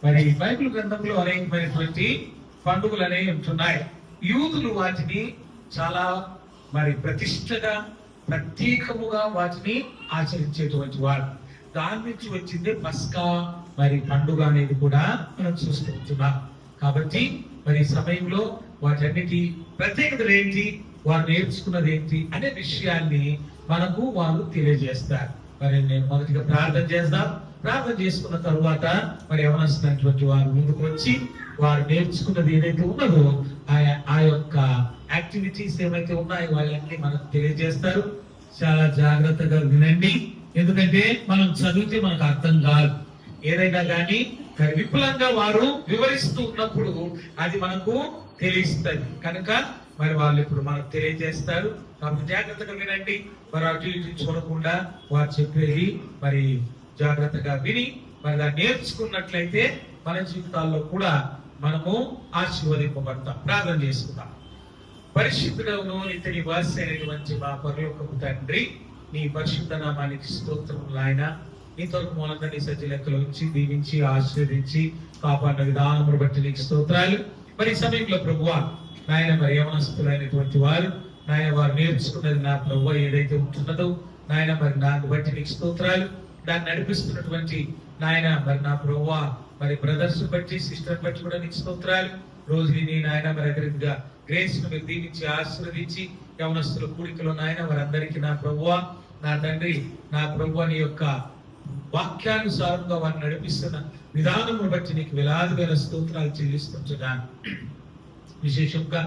మరి బైబిల్ గ్రంథంలో అనేకమైనటువంటి పండుగలు అనేవి ఉంటున్నాయి. యూదులు వాటిని చాలా మరి ప్రతిష్టగా ప్రత్యేకముగా వాటిని ఆచరించేటువంటి వారు. దాని నుంచి వచ్చింది పస్కా మరి పండుగ అనేది కూడా మనం చూస్తున్నాం. కాబట్టి మరి సమయంలో వాటన్నిటి ప్రత్యేకతలు ఏంటి, వారు నేర్చుకున్నది ఏంటి అనే విషయాన్ని మనకు వాళ్ళు తెలియజేస్తారు. మరి నేను మొదటిగా ప్రార్థన చేద్దాం. ప్రార్థన చేసుకున్న తరువాత మరి యవనస్తున్నటువంటి వారు ముందుకు వచ్చి వారు నేర్చుకున్నది ఏదైతే ఉన్నదో ఆ యొక్క యాక్టివిటీస్ ఏమైతే ఉన్నాయో వాళ్ళని మనకు తెలియజేస్తారు. చాలా జాగ్రత్తగా వినండి, ఎందుకంటే మనం చదివితే మనకు అర్థం కాదు. ఏదైనా కానీ విపులంగా వారు వివరిస్తూ ఉన్నప్పుడు అది మనకు తెలుస్తుంది కనుక మరి వాళ్ళు ఇప్పుడు మనకు తెలియజేస్తారు. కాబట్టి జాగ్రత్తగా వినండి. మరి అటు ఇటు చూడకుండా వారు చెప్పేది మరి జాగ్రత్తగా విని మరి దాన్ని నేర్చుకున్నట్లయితే మన జీవితాల్లో కూడా మనము ఆశీర్వదింపబడతాం. ప్రార్థన చేసుకుందాం. పరిశుద్ధుడవును ఇతని వాసి అయినటువంటి మా పరలోకపు తండ్రి, నీ పరిశుద్ధ నామానికి స్తోత్రములు నాయన. నీ తరపు మూలంగా నీ సజ్జ లెక్కలో ఉంచి దీవించి ఆశీర్వదించి కాపాడిన విధానమును బట్టి నీకు స్తోత్రాలు. మరి సమయంలో ప్రభువా నాయన మరి యవనస్తులైనటువంటి వారు నాయన వారు నేర్చుకున్నది నా ప్రభువా ఏదైతే ఉంటున్నదో నాయన మరి నాకు బట్టి నీకు స్తోత్రాలు. దాన్ని నడిపిస్తున్నటువంటి నాయన మరి నా ప్రభువా మరి బ్రదర్స్ బట్టి సిస్టర్ బట్టి కూడా నీకు స్తోత్రాలు. రోజు నీ నాయన మరి అగ్రిగా గ్రేస్ ను మీరు దీవించి ఆశీర్వదించి యవనస్తుల కూడికలో నాయన వారందరికీ నా ప్రభువా నా తండ్రి నా ప్రభువా నీ యొక్క వాక్యానుసారంగా వారిని నడిపిస్తున్న విధానమును బట్టి నీకు వేలాది వేల స్తోత్రాలు చెల్లిస్తుంటున్నాను. విశేషంగా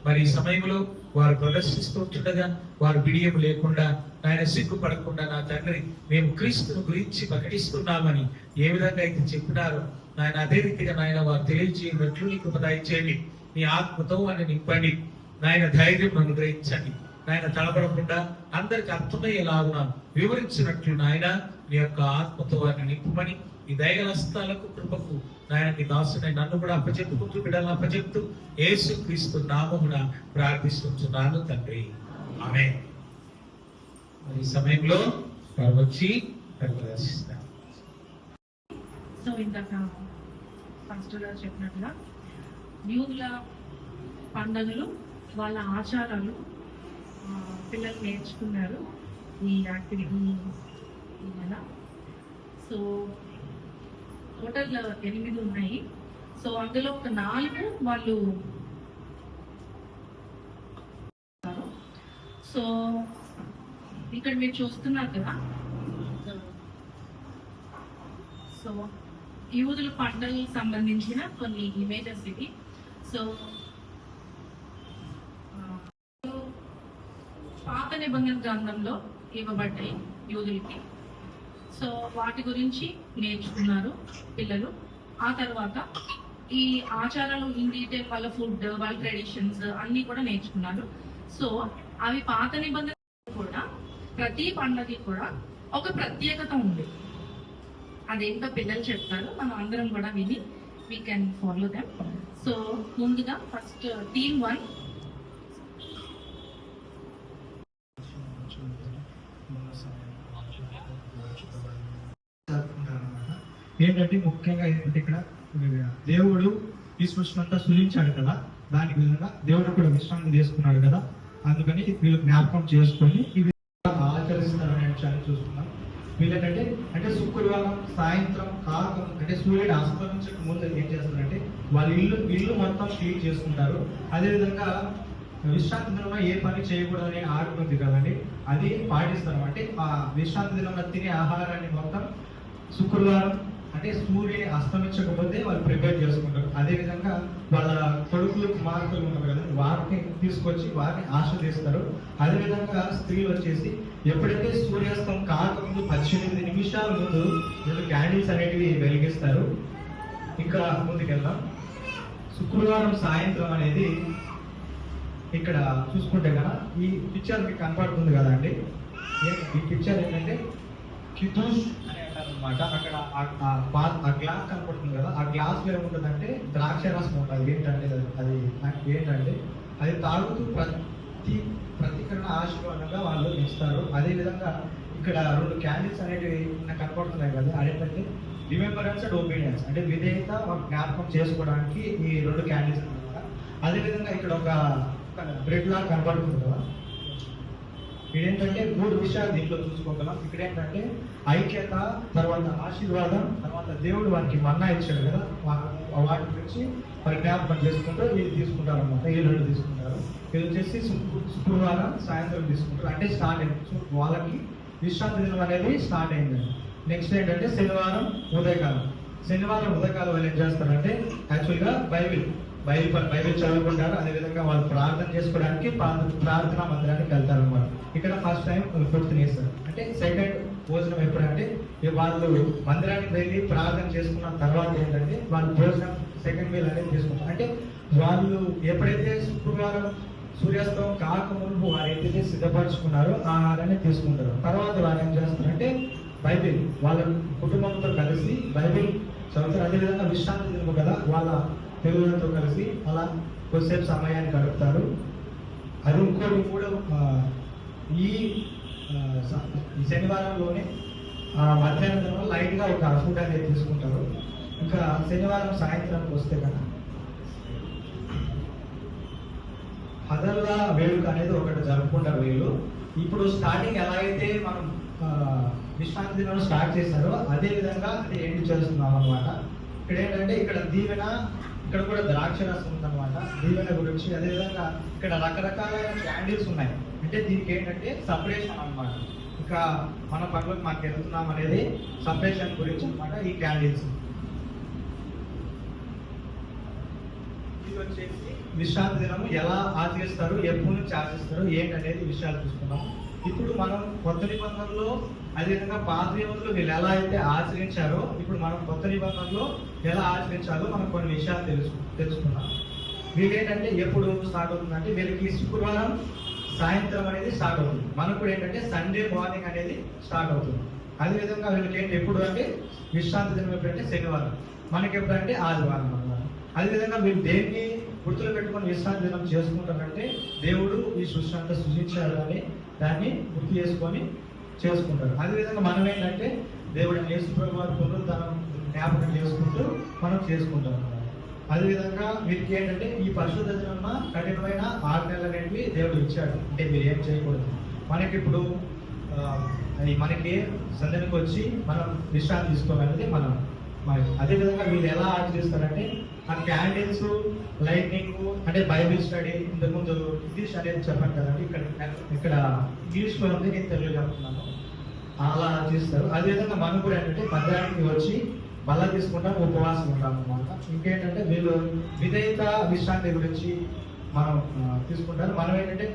మరి ఈ సమయంలో వారు ప్రదర్శిస్తుండగా వారు బిడియం లేకుండా ఆయన సిగ్గుపడకుండా నా తండ్రి మేము క్రీస్తును గురించి ప్రకటిస్తున్నామని ఏ విధంగా అయితే చెప్పినారో నాయన అదే రీతిగా నాయన వారు తెలియజేయనట్లు నీకు దయచేయండి. నీ ఆత్మతో అని నింపండి నాయన, ధైర్యం అనుగ్రహించండి నాయన. తడబడకుండా అందరికి అర్థమయ్యేలాగా వివరించినట్లు నాయన నీ యొక్క ఆత్మతో వారిని నింపమని ఈ దైవస్థాలకు కృపకు నాయన నీ దాసుని నన్ను కూడా అప్పచెప్పుకుంటూ బిడ్డలను అప్పచెప్తూ యేసు క్రీస్తు నామమున ప్రార్థిస్తున్నాను తండ్రి, ఆమేన్. మరి ఈ సమయంలో వచ్చి ప్రదర్శిస్తాను. సో ఇందాక ఫస్ట్గా చెప్పినట్టుగా యూదుల పండుగలు వాళ్ళ ఆచారాలు పిల్లలు నేర్చుకున్నారు ఈ యాక్టివిటీ వల్ల. సో టోటల్ 8 ఉన్నాయి. సో అందులో ఒక 4 వాళ్ళు సో ఇక్కడ మీరు చూస్తున్నారు కదా. సో యూదుల పండుగలకు సంబంధించిన కొన్ని ఇమేజెస్ ఇవి. సో పాత నిబంధన గ్రంథంలో ఇవ్వబడ్డాయి యూదులకి. సో వాటి గురించి నేర్చుకున్నారు పిల్లలు. ఆ తర్వాత ఈ ఆచారాలు ఇన్ డీటెయిల్ వాళ్ళ ఫుడ్ వాళ్ళ ట్రెడిషన్స్ అన్నీ కూడా నేర్చుకున్నారు. సో అవి పాత నిబంధన కూడా ప్రతి పండుగకి కూడా ఒక ప్రత్యేకత ఉంది. అదేంటో పిల్లలు చెప్తారు, మనం అందరం కూడా విని we can follow them. So ముందుగా ఫస్ట్ టీమ్ 1 ఏంటంటే ముఖ్యంగా ఏంటంటే ఇక్కడ దేవుడు ఈ సృష్టినంతా సృజించాడు కదా, దాని విధంగా దేవుడు కూడా విశ్రాంతి చేసుకున్నాడు కదా, అందుకని వీళ్ళు జ్ఞాపకం చేసుకొని ఇవి ఆచరిస్తారనే విషయాన్ని చూస్తున్నాం. వీళ్ళంటే అంటే శుక్రవారం సాయంత్రం కాలం అంటే సూర్యుడు అస్తమించక ముందు ఏం చేస్తారంటే వాళ్ళ ఇల్లు మొత్తం క్లీన్ చేసుకుంటారు. అదేవిధంగా విశ్రాంతి దినంలో ఏ పని చేయకూడదని ఆజ్ఞ ఉంది కదండి, అది పాటిస్తారు. అంటే ఆ విశ్రాంతి దినంలో తినే ఆహారాన్ని మొత్తం శుక్రవారం అంటే సూర్యుని అస్తమించకపోతే వాళ్ళు ప్రిపేర్ చేసుకుంటారు. అదేవిధంగా వాళ్ళ కొడుకులు కుమార్తెలు ఉన్నారు కదా, వారిని తీసుకొచ్చి వారిని ఆస్వాదిస్తారు. అదేవిధంగా స్త్రీలు వచ్చేసి ఎప్పుడైతే సూర్యాస్తం కాకముందు 18 నిమిషాల ముందు వీళ్ళు క్యాండిల్స్ అనేటివి వెలిగిస్తారు. ఇంకా ముందుకెళ్దాం. శుక్రవారం సాయంత్రం అనేది ఇక్కడ చూసుకుంటే కదా ఈ పిక్చర్ మీకు కనపడుతుంది కదా అండి. ఈ పిక్చర్ ఏంటంటే కిదూష్ అని అంటారనమాట. అక్కడ ఆ గ్లాస్ కనపడుతుంది కదా, ఆ గ్లాస్ లో ఏముంటుందంటే ద్రాక్ష రసం ఉంటుంది. ఏంటంటే అది తాగుతూ ప్రతికరణ ఆశీర్వాదంగా వాళ్ళు ఇస్తారు. అదేవిధంగా ఇక్కడ 2 క్యాండిల్స్ అనేటివి కనపడుతున్నాయి కదా, అదేంటంటే రిమెంబరెన్స్ అండ్ ఒబీడియన్స్, అంటే విధేయత జ్ఞాపకం చేసుకోవడానికి ఈ రెండు క్యాండిల్స్ అనమాట. అదేవిధంగా ఇక్కడ ఒక బ్రెడ్ లాగా కనబడుతుంది కదా, ఇదేంటంటే 3 విషయాలు దీంట్లో చూసుకోగలం. ఇక్కడ ఏంటంటే ఐక్యత, తర్వాత ఆశీర్వాదం, తర్వాత దేవుడు వారికి మన్నా ఇచ్చాడు కదా, వాటి గురించి మరి జ్ఞాపకం చేసుకుంటూ ఇది తీసుకుంటారు అనమాట. ఈ 2 తీసుకుంటారు. ఇది వచ్చేసి శుక్రవారం సాయంత్రం తీసుకుంటారు, అంటే స్టార్ట్ అయింది. సో వాళ్ళకి విశ్రాంతి దినం అనేది స్టార్ట్ అయింది. నెక్స్ట్ ఏంటంటే శనివారం ఉదయకాలం. శనివారం ఉదయకాలం వాళ్ళు ఏం చేస్తారంటే యాక్చువల్గా బైబిల్ చదువుకుంటారు. అదేవిధంగా వాళ్ళు ప్రార్థన చేసుకోవడానికి ప్రార్థనా మందిరానికి వెళ్తారు అనమాట. ఇక్కడ ఫస్ట్ టైం ఫుడ్ తినేస్తారు. అంటే సెకండ్ భోజనం ఎప్పుడంటే వాళ్ళు మందిరానికి వెళ్ళి ప్రార్థన చేసుకున్న తర్వాత ఏంటంటే వాళ్ళు భోజనం సెకండ్ మీల్ అనేది తీసుకుంటారు. అంటే వాళ్ళు ఎప్పుడైతే శుక్రవారం సూర్యాస్తమం కాకముందు వారు ఏదైతే సిద్ధపరచుకున్నారో ఆహారాన్ని తీసుకుంటారు. తర్వాత వారు ఏం చేస్తారంటే బైబిల్ వాళ్ళ కుటుంబంతో కలిసి బైబిల్ చదువుతారు. అదేవిధంగా విశ్రాంతి దినం కదా, వాళ్ళ తెలుగులతో కలిసి అలా కొద్దిసేపు సమయాన్ని గడుపుతారు. అది ఇంకోటి కూడా ఈ శనివారంలోనే మధ్యాహ్నం లైట్గా ఒక ఫుడ్ అనేది తీసుకుంటారు. ఇంకా శనివారం సాయంత్రానికి వస్తే కనుక హదల్ల వేడుక అనేది ఒకటి జరుపుకుంటారు వీళ్ళు. ఇప్పుడు స్టార్టింగ్ ఎలా అయితే మనం విశ్రాంతి దినం స్టార్ట్ చేశారో అదే విధంగా అది ఎండ్ చేస్తున్నాం అనమాట. ఇక్కడ ఏంటంటే ఇక్కడ దీవెన, ఇక్కడ కూడా ద్రాక్ష రసం ఉందన్నమాట దీవెన గురించి. అదేవిధంగా ఇక్కడ రకరకాలైన క్యాండిల్స్ ఉన్నాయి. అంటే దీనికి ఏంటంటే సపరేషన్ అన్నమాట. ఇంకా మన పనులకు మనకి వెళ్తున్నాం అనేది సపరేషన్ గురించి అన్నమాట ఈ క్యాండిల్స్. ఇది వచ్చేసి విశ్రాంతి దినం ఎలా ఆచరిస్తారు, ఎప్పటి నుంచి ఆచరిస్తారు ఏంటనేది విషయాలు చూసుకున్నాం. ఇప్పుడు మనం కొత్త నిబంధనలో అదేవిధంగా పాత నిబంధనలు వీళ్ళు ఎలా అయితే ఆచరించారో ఇప్పుడు మనం కొత్త నిబంధనలో ఎలా ఆచరించాలో మనం కొన్ని విషయాలు తెలుసుకున్నాం. వీళ్ళు ఏంటంటే ఎప్పుడు స్టార్ట్ అవుతుందంటే వీళ్ళకి శుక్రవారం సాయంత్రం అనేది స్టార్ట్ అవుతుంది. మనకు కూడా ఏంటంటే సండే మార్నింగ్ అనేది స్టార్ట్ అవుతుంది. అదేవిధంగా వీళ్ళకి ఏంటి ఎప్పుడు అంటే విశ్రాంతి దినం ఎప్పుడంటే శనివారం, మనకి ఎప్పుడంటే ఆదివారం అన్నమాట. అదేవిధంగా వీళ్ళు దేన్ని గుర్తులు పెట్టుకొని విశ్రాంతి దినం చేసుకుంటారంటే దేవుడు ఈ సృష్టి అంతా సృష్టించాడు అని దాన్ని గుర్తు చేసుకొని చేసుకుంటారు. అదేవిధంగా మనం ఏంటంటే దేవుడు యేసుప్రభువు వారి పునరుద్ధరణ జ్ఞాపకం చేసుకుంటూ మనం చేసుకుంటాం. అదేవిధంగా వీరికి ఏంటంటే ఈ పరిశుద్ధ దినం కఠినమైన ఆజ్ఞలు అనేవి దేవుడు ఇచ్చాడు. అంటే మీరు ఏం చేయకూడదు. మనకి ఇప్పుడు మనకి సందర్భంకి వచ్చి మనం విశ్రాంతి తీసుకోవాలనేది మనం మరి. అదేవిధంగా వీళ్ళు ఎలా ఆచరిస్తారంటే ఆ క్యాండిల్స్, లైటింగ్, అంటే బైబిల్ స్టడీ, ఇంతకుముందు ఇంగ్లీష్ అనేది చెప్పాను కదండి, ఇక్కడ ఇంగ్లీష్లో ఉంది, నేను తెలుగు చెప్తున్నాను. అలా ఆచరిస్తారు. అదేవిధంగా మనం కూడా ఏంటంటే మందిరానికి వచ్చి బల్ల తీసుకుంటాం, ఉపవాసం ఉంటాం అన్నమాట. ఇంకేంటంటే వీళ్ళు విధేయత విశ్రాంతి గురించి మనం తీసుకుంటారు. మనం ఏంటంటే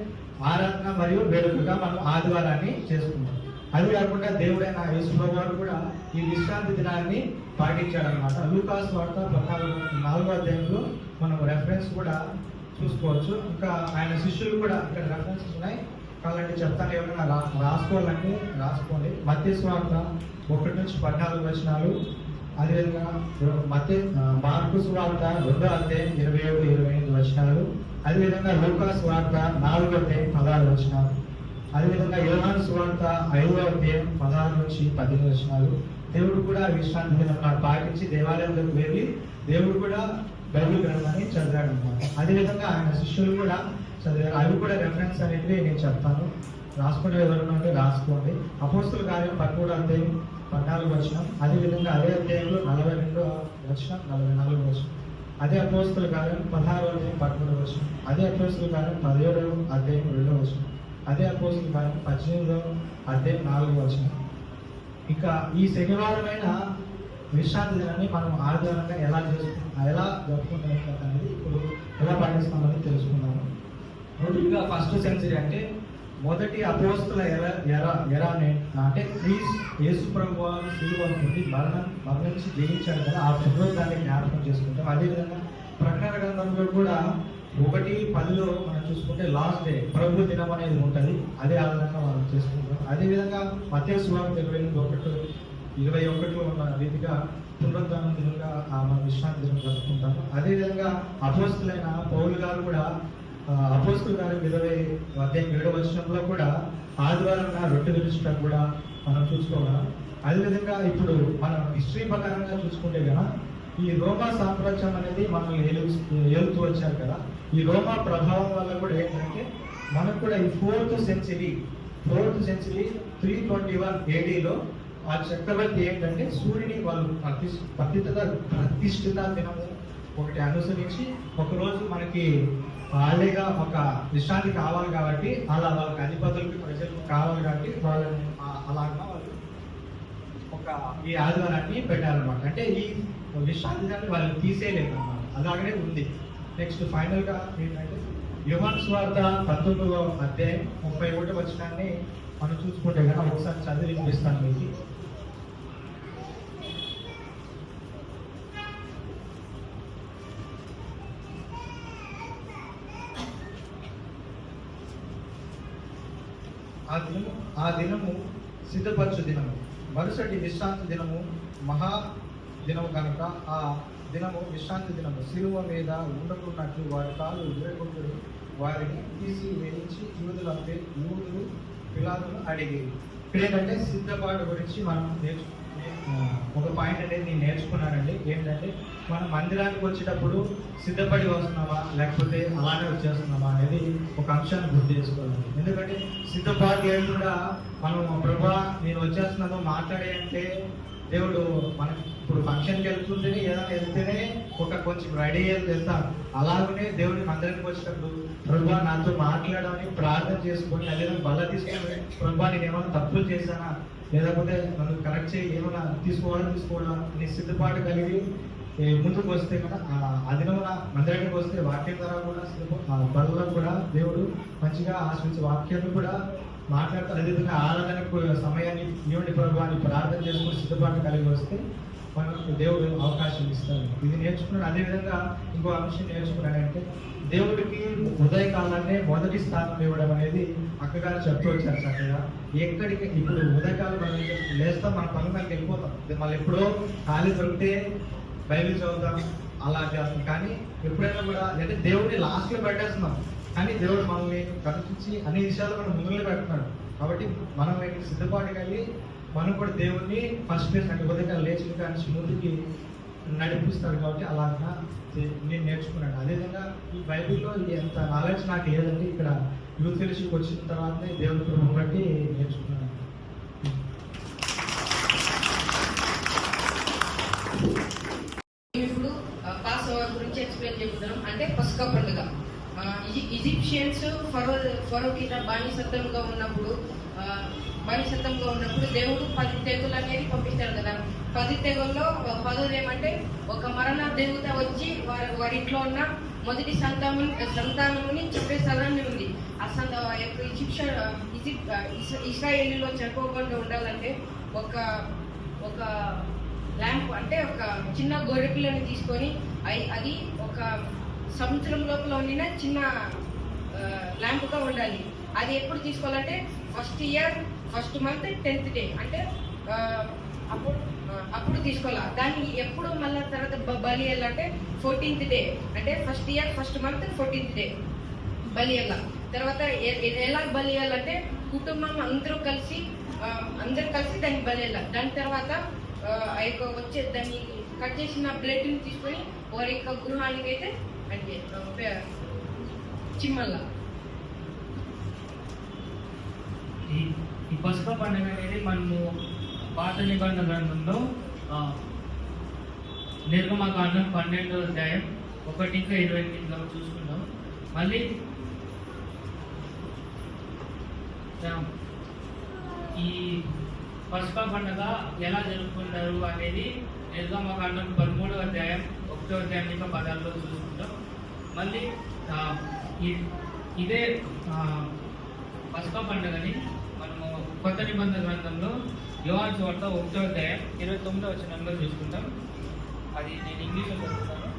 ఆరాధన మరియు వేడుకగా మనం ఆదివారాన్ని చేసుకుంటాం. అది కాకుండా దేవుడైన యేసుప్రభువు వారు కూడా ఈ విశ్రాంతి దినాన్ని పాటించాడనమాట. లూకాసు వార్త 14వ అధ్యాయంలో మనం రెఫరెన్స్ కూడా చూసుకోవచ్చు. ఇంకా ఆయన శిష్యులు కూడా ఇక్కడ రెఫరెన్సెస్ ఉన్నాయి, కావాలంటే చెప్తాను. ఎవరైనా రాసుకోవాలంటే రాసుకోండి. మత్తయి వార్త 1 నుంచి 14 వచనాలు, అదేవిధంగా మార్కు వార్త 2వ అధ్యాయం 27-28 వచనాలు, అదేవిధంగా లూకాసు వార్త 4వ అధ్యాయం 16 వచనాలు, అదేవిధంగా యోహాను సువార్త 5వ అధ్యాయం 16 నుంచి 18 వచనాలు. దేవుడు కూడా విశ్రాంతి దినం పాటించి దేవాలయంలోకి వెళ్ళి దేవుడు కూడా బైబిల్ గ్రంథాన్ని చదివాడు అనమాట. అదేవిధంగా ఆయన శిష్యులు కూడా చదివారు. అవి కూడా రెఫరెన్స్ అనేది నేను చెప్తాను, రాసుకుంటే ఎవరైనా ఉంటే రాసుకోండి. అపోస్తుల కార్యం 13వ అధ్యాయం 14 వచనం, అదేవిధంగా అదే అధ్యాయంలో 42వ వచనం, 44వ వచనం. అదే అపోస్తుల కార్యం 16వ అధ్యాయం 13వ వచనం, అదే అపోస్తుల కార్యం 17వ అధ్యాయం 2వ వచనం, అదే అపోస్తుల కార్యం 18వ అధ్యాయం 4వ వచనం. ఇక ఈ శనివారమైన విశ్రాంతి దినాన్ని మనం ఆధారంగా ఎలా జరుపుకుంటాం అనేది ఇప్పుడు ఎలా పాటిస్తామని తెలుసుకున్నాము. మొదటిగా ఫస్ట్ సెంచరీ అంటే మొదటి అపోస్తుల ఎరా అంటే యేసుప్రభువు వారు శిలువ మరణించి జయించాడు కదా, ఆ పునరుద్ధాన్ని జ్ఞాపకం చేసుకుంటాం. అదేవిధంగా ప్రకటన గ్రంథంలో కూడా 1:10 మనం చూసుకుంటే లాస్ట్ డే ప్రభు దినం అనేది ఉంటుంది, అదే ఆధారంగా మనం చేసుకుంటాం. అదేవిధంగా మత్తయి సువార్త 21 ఉన్న రీతిగా పునరుద్ధానం దినంగా మనం విశ్రాంతి దినం జరుపుకుంటాము. అదేవిధంగా అపోస్తులైన పౌలు గారు కూడా అపోస్తుల గారి 20వ అధ్యాయం 7వ వచనంలో కూడా ఆదివారం రొట్టె విరుచుటకు కూడా మనం చూసుకోగలం. అదేవిధంగా ఇప్పుడు మనం హిస్టరీ ప్రకారంగా చూసుకుంటే కదా ఈ రోమా సామ్రాజ్యం అనేది మనం ఏలుతూ వచ్చారు కదా. ఈ రోమా ప్రభావం వల్ల కూడా ఏంటంటే మనకు కూడా ఈ 4th సెంచరీ 321 ADలో ఆ చక్రవర్తి ఏంటంటే సూర్యుని వాళ్ళు ప్రతిష్ఠిత దినము ఒకటి అనుసరించి ఒకరోజు మనకి హాలిడేగా ఒక విశ్రాంతి కావాలి కాబట్టి అలా వాళ్ళకి అధిపతులకి ప్రజలకు కావాలి కాబట్టి వాళ్ళని అలాగా వాళ్ళు ఒక ఈ ఆదివారాన్ని పెట్టారనమాట. అంటే ఈ విశ్రాంతి దాన్ని వాళ్ళు తీసేయలేదు అన్నమాట, అలాగనే ఉంది. నెక్స్ట్ ఫైనల్ గా ఏంటంటే యోహాను సువార్త 19వ అధ్యాయం 31వ వచనాన్ని మనం చూసుకుంటే కనుక ఒకసారి చదివి వినిపిస్తాను మీకు. ఆ దినము సిద్ధపరచు దినము, మరుసటి విశ్రాంతి దినము మహా దినము కనుక ఆ దినము విశ్రాంతి దినము. శిలువ మీద ఉండకున్నట్లు వారి కాళ్ళు విరగొట్టుడు వారిని తీసి వేయించి యూదులు పిలాతును అడిగేది. ఇక్కడ ఏంటంటే సిద్ధపాటు గురించి మనం ఒక పాయింట్ అనేది నేను నేర్చుకున్నానండి. ఏంటంటే మనం మందిరానికి వచ్చేటప్పుడు సిద్ధపడి వస్తున్నామా లేకపోతే అలానే వచ్చేస్తున్నామా అనేది ఒక అంశాన్ని గుర్తు చేసుకోవాలి. ఎందుకంటే సిద్ధపాటు లేకుండా మనం ప్రభా నేను వచ్చేస్తున్నాను మాట్లాడే అంటే దేవుడు మనకి ఇప్పుడు ఫంక్షన్కి వెళ్తుంటేనే ఏదైనా వెళ్తేనే ఒక కొంచెం రెడీ అయ్యి వెళ్తాం. అలాగనే దేవుడి మందిరానికి వచ్చేటప్పుడు ప్రభా నాతో మాట్లాడమని ప్రార్థన చేసుకొని అదే బల తీసుకొని ప్రభా నేను ఏమైనా తప్పులు చేశానా లేకపోతే నన్ను కరెక్ట్ చేయి ఏమైనా తీసుకోవడం అని సిద్ధపాటు కలిగి ముందుకు వస్తే కదా ఆ దినమున మందిరానికి వస్తే వాక్యం ద్వారా కూడా బలలో కూడా దేవుడు మంచిగా ఆశ్రయించే వాక్యాన్ని కూడా మాట్లాడతారు. అదేవిధంగా ఆరాధనకు సమయాన్ని ఇవ్వండి ప్రభు అని ప్రార్థన చేసుకుని సిద్ధపాటు కలిగి వస్తే మనకు దేవుడు అవకాశం ఇస్తారు. ఇది నేర్చుకున్నాడు. అదేవిధంగా ఇంకో అంశం నేర్చుకున్నాడంటే దేవుడికి ఉదయకాలాన్ని మొదటి స్థానం ఇవ్వడం అనేది అక్కగారు చెప్తూ వచ్చారు చక్కగా. ఎక్కడికి ఇప్పుడు ఉదయకాలం మనం లేస్తాం, మన పనులకు వెళ్ళిపోతాం, మళ్ళీ ఎప్పుడో ఖాళీ దొరికితే బైబిల్ చదువుతాం అలా చేస్తాం. కానీ ఎప్పుడైనా కూడా అంటే దేవుడిని లాస్ట్లో పెట్టేస్తున్నాం, కానీ దేవుడు మనల్ని కనిపించి అన్ని విషయాలు మనం ముందులో పెడుతున్నాడు. కాబట్టి మనం సిద్ధపాటు కలిగి మనం కూడా దేవుడిని ఫస్ట్ ప్లేస్ అంటే ఉదయం లేచిన కానీ ముందుకి నడిపిస్తాడు. కాబట్టి అలాగా నేను నేర్చుకున్నాను. అదేవిధంగా ఈ బైబిల్లో ఎంత నాలెడ్జ్ నాకు లేదండి. ఇక్కడ యూత్ ఫెలోషిప్ వచ్చిన తర్వాతనే దేవుడి కృపను బట్టి నేర్చుకున్నాను. ఇప్పుడు పాస్ ఓవర్ గురించి ఎక్స్ప్లెయిన్ చెప్తున్నాం. అంటే పస్కా పండుగ. ఈజిప్షియన్స్ ఫరో కింద బానిసత్వంగా ఉన్నప్పుడు దేవుడు 10 తెగులు అనేది పంపిస్తారు కదా. 10 తెగుల్లో 10 ఏమంటే ఒక మరణ దేవత వచ్చి వారి ఇంట్లో ఉన్న మొదటి సంతానముని చంపేస్తానని ఉంది. ఇస్రాయేలీలో చనిపోకుండా ఉండాలంటే ఒక ల్యాంప్ అంటే ఒక చిన్న గొర్రె పిల్లని తీసుకొని అది ఒక సముద్రం లోపల ఉన్న చిన్న ల్యాంప్గా ఉండాలి. అది ఎప్పుడు తీసుకోవాలంటే first year first month 10th day అంటే అప్పుడు తీసుకోవాలి. దాన్ని ఎప్పుడు మళ్ళీ తర్వాత బలి వెళ్ళాలంటే 14th డే అంటే first year first month 14th day బలి వెళ్ళ. తర్వాత ఎలా బలి వెళ్ళాలంటే కుటుంబం అందరూ కలిసి దాన్ని బలి వెళ్ళాలి. దాని తర్వాత ఆ యొక్క వచ్చే దాన్ని కట్ చేసిన బ్లడ్ని తీసుకొని వారి యొక్క గృహానికి అయితే అంటే చిమ్మల్లా. ఈ పసుక పండుగ అనేది మనము పాత నిబంధన గ్రంథంలో నిర్గమకాండం 12వ అధ్యాయం 1-28 చూసుకుంటాం. మళ్ళీ ఈ పసుక పండుగ ఎలా జరుపుకుంటారు అనేది నిర్గమకాండం 13వ అధ్యాయం 1వ అధ్యాయం ఇంకా 10లో చూసుకుంటాం. మళ్ళీ ఇదే పస్కా పండుగని మనము కొత్త నిబంధన గ్రంథంలో యోహాను సువార్త 1వ అధ్యాయం 29వ వచనంలో చూసుకుంటాం. అది నేను ఇంగ్లీష్లో చదువుతాను.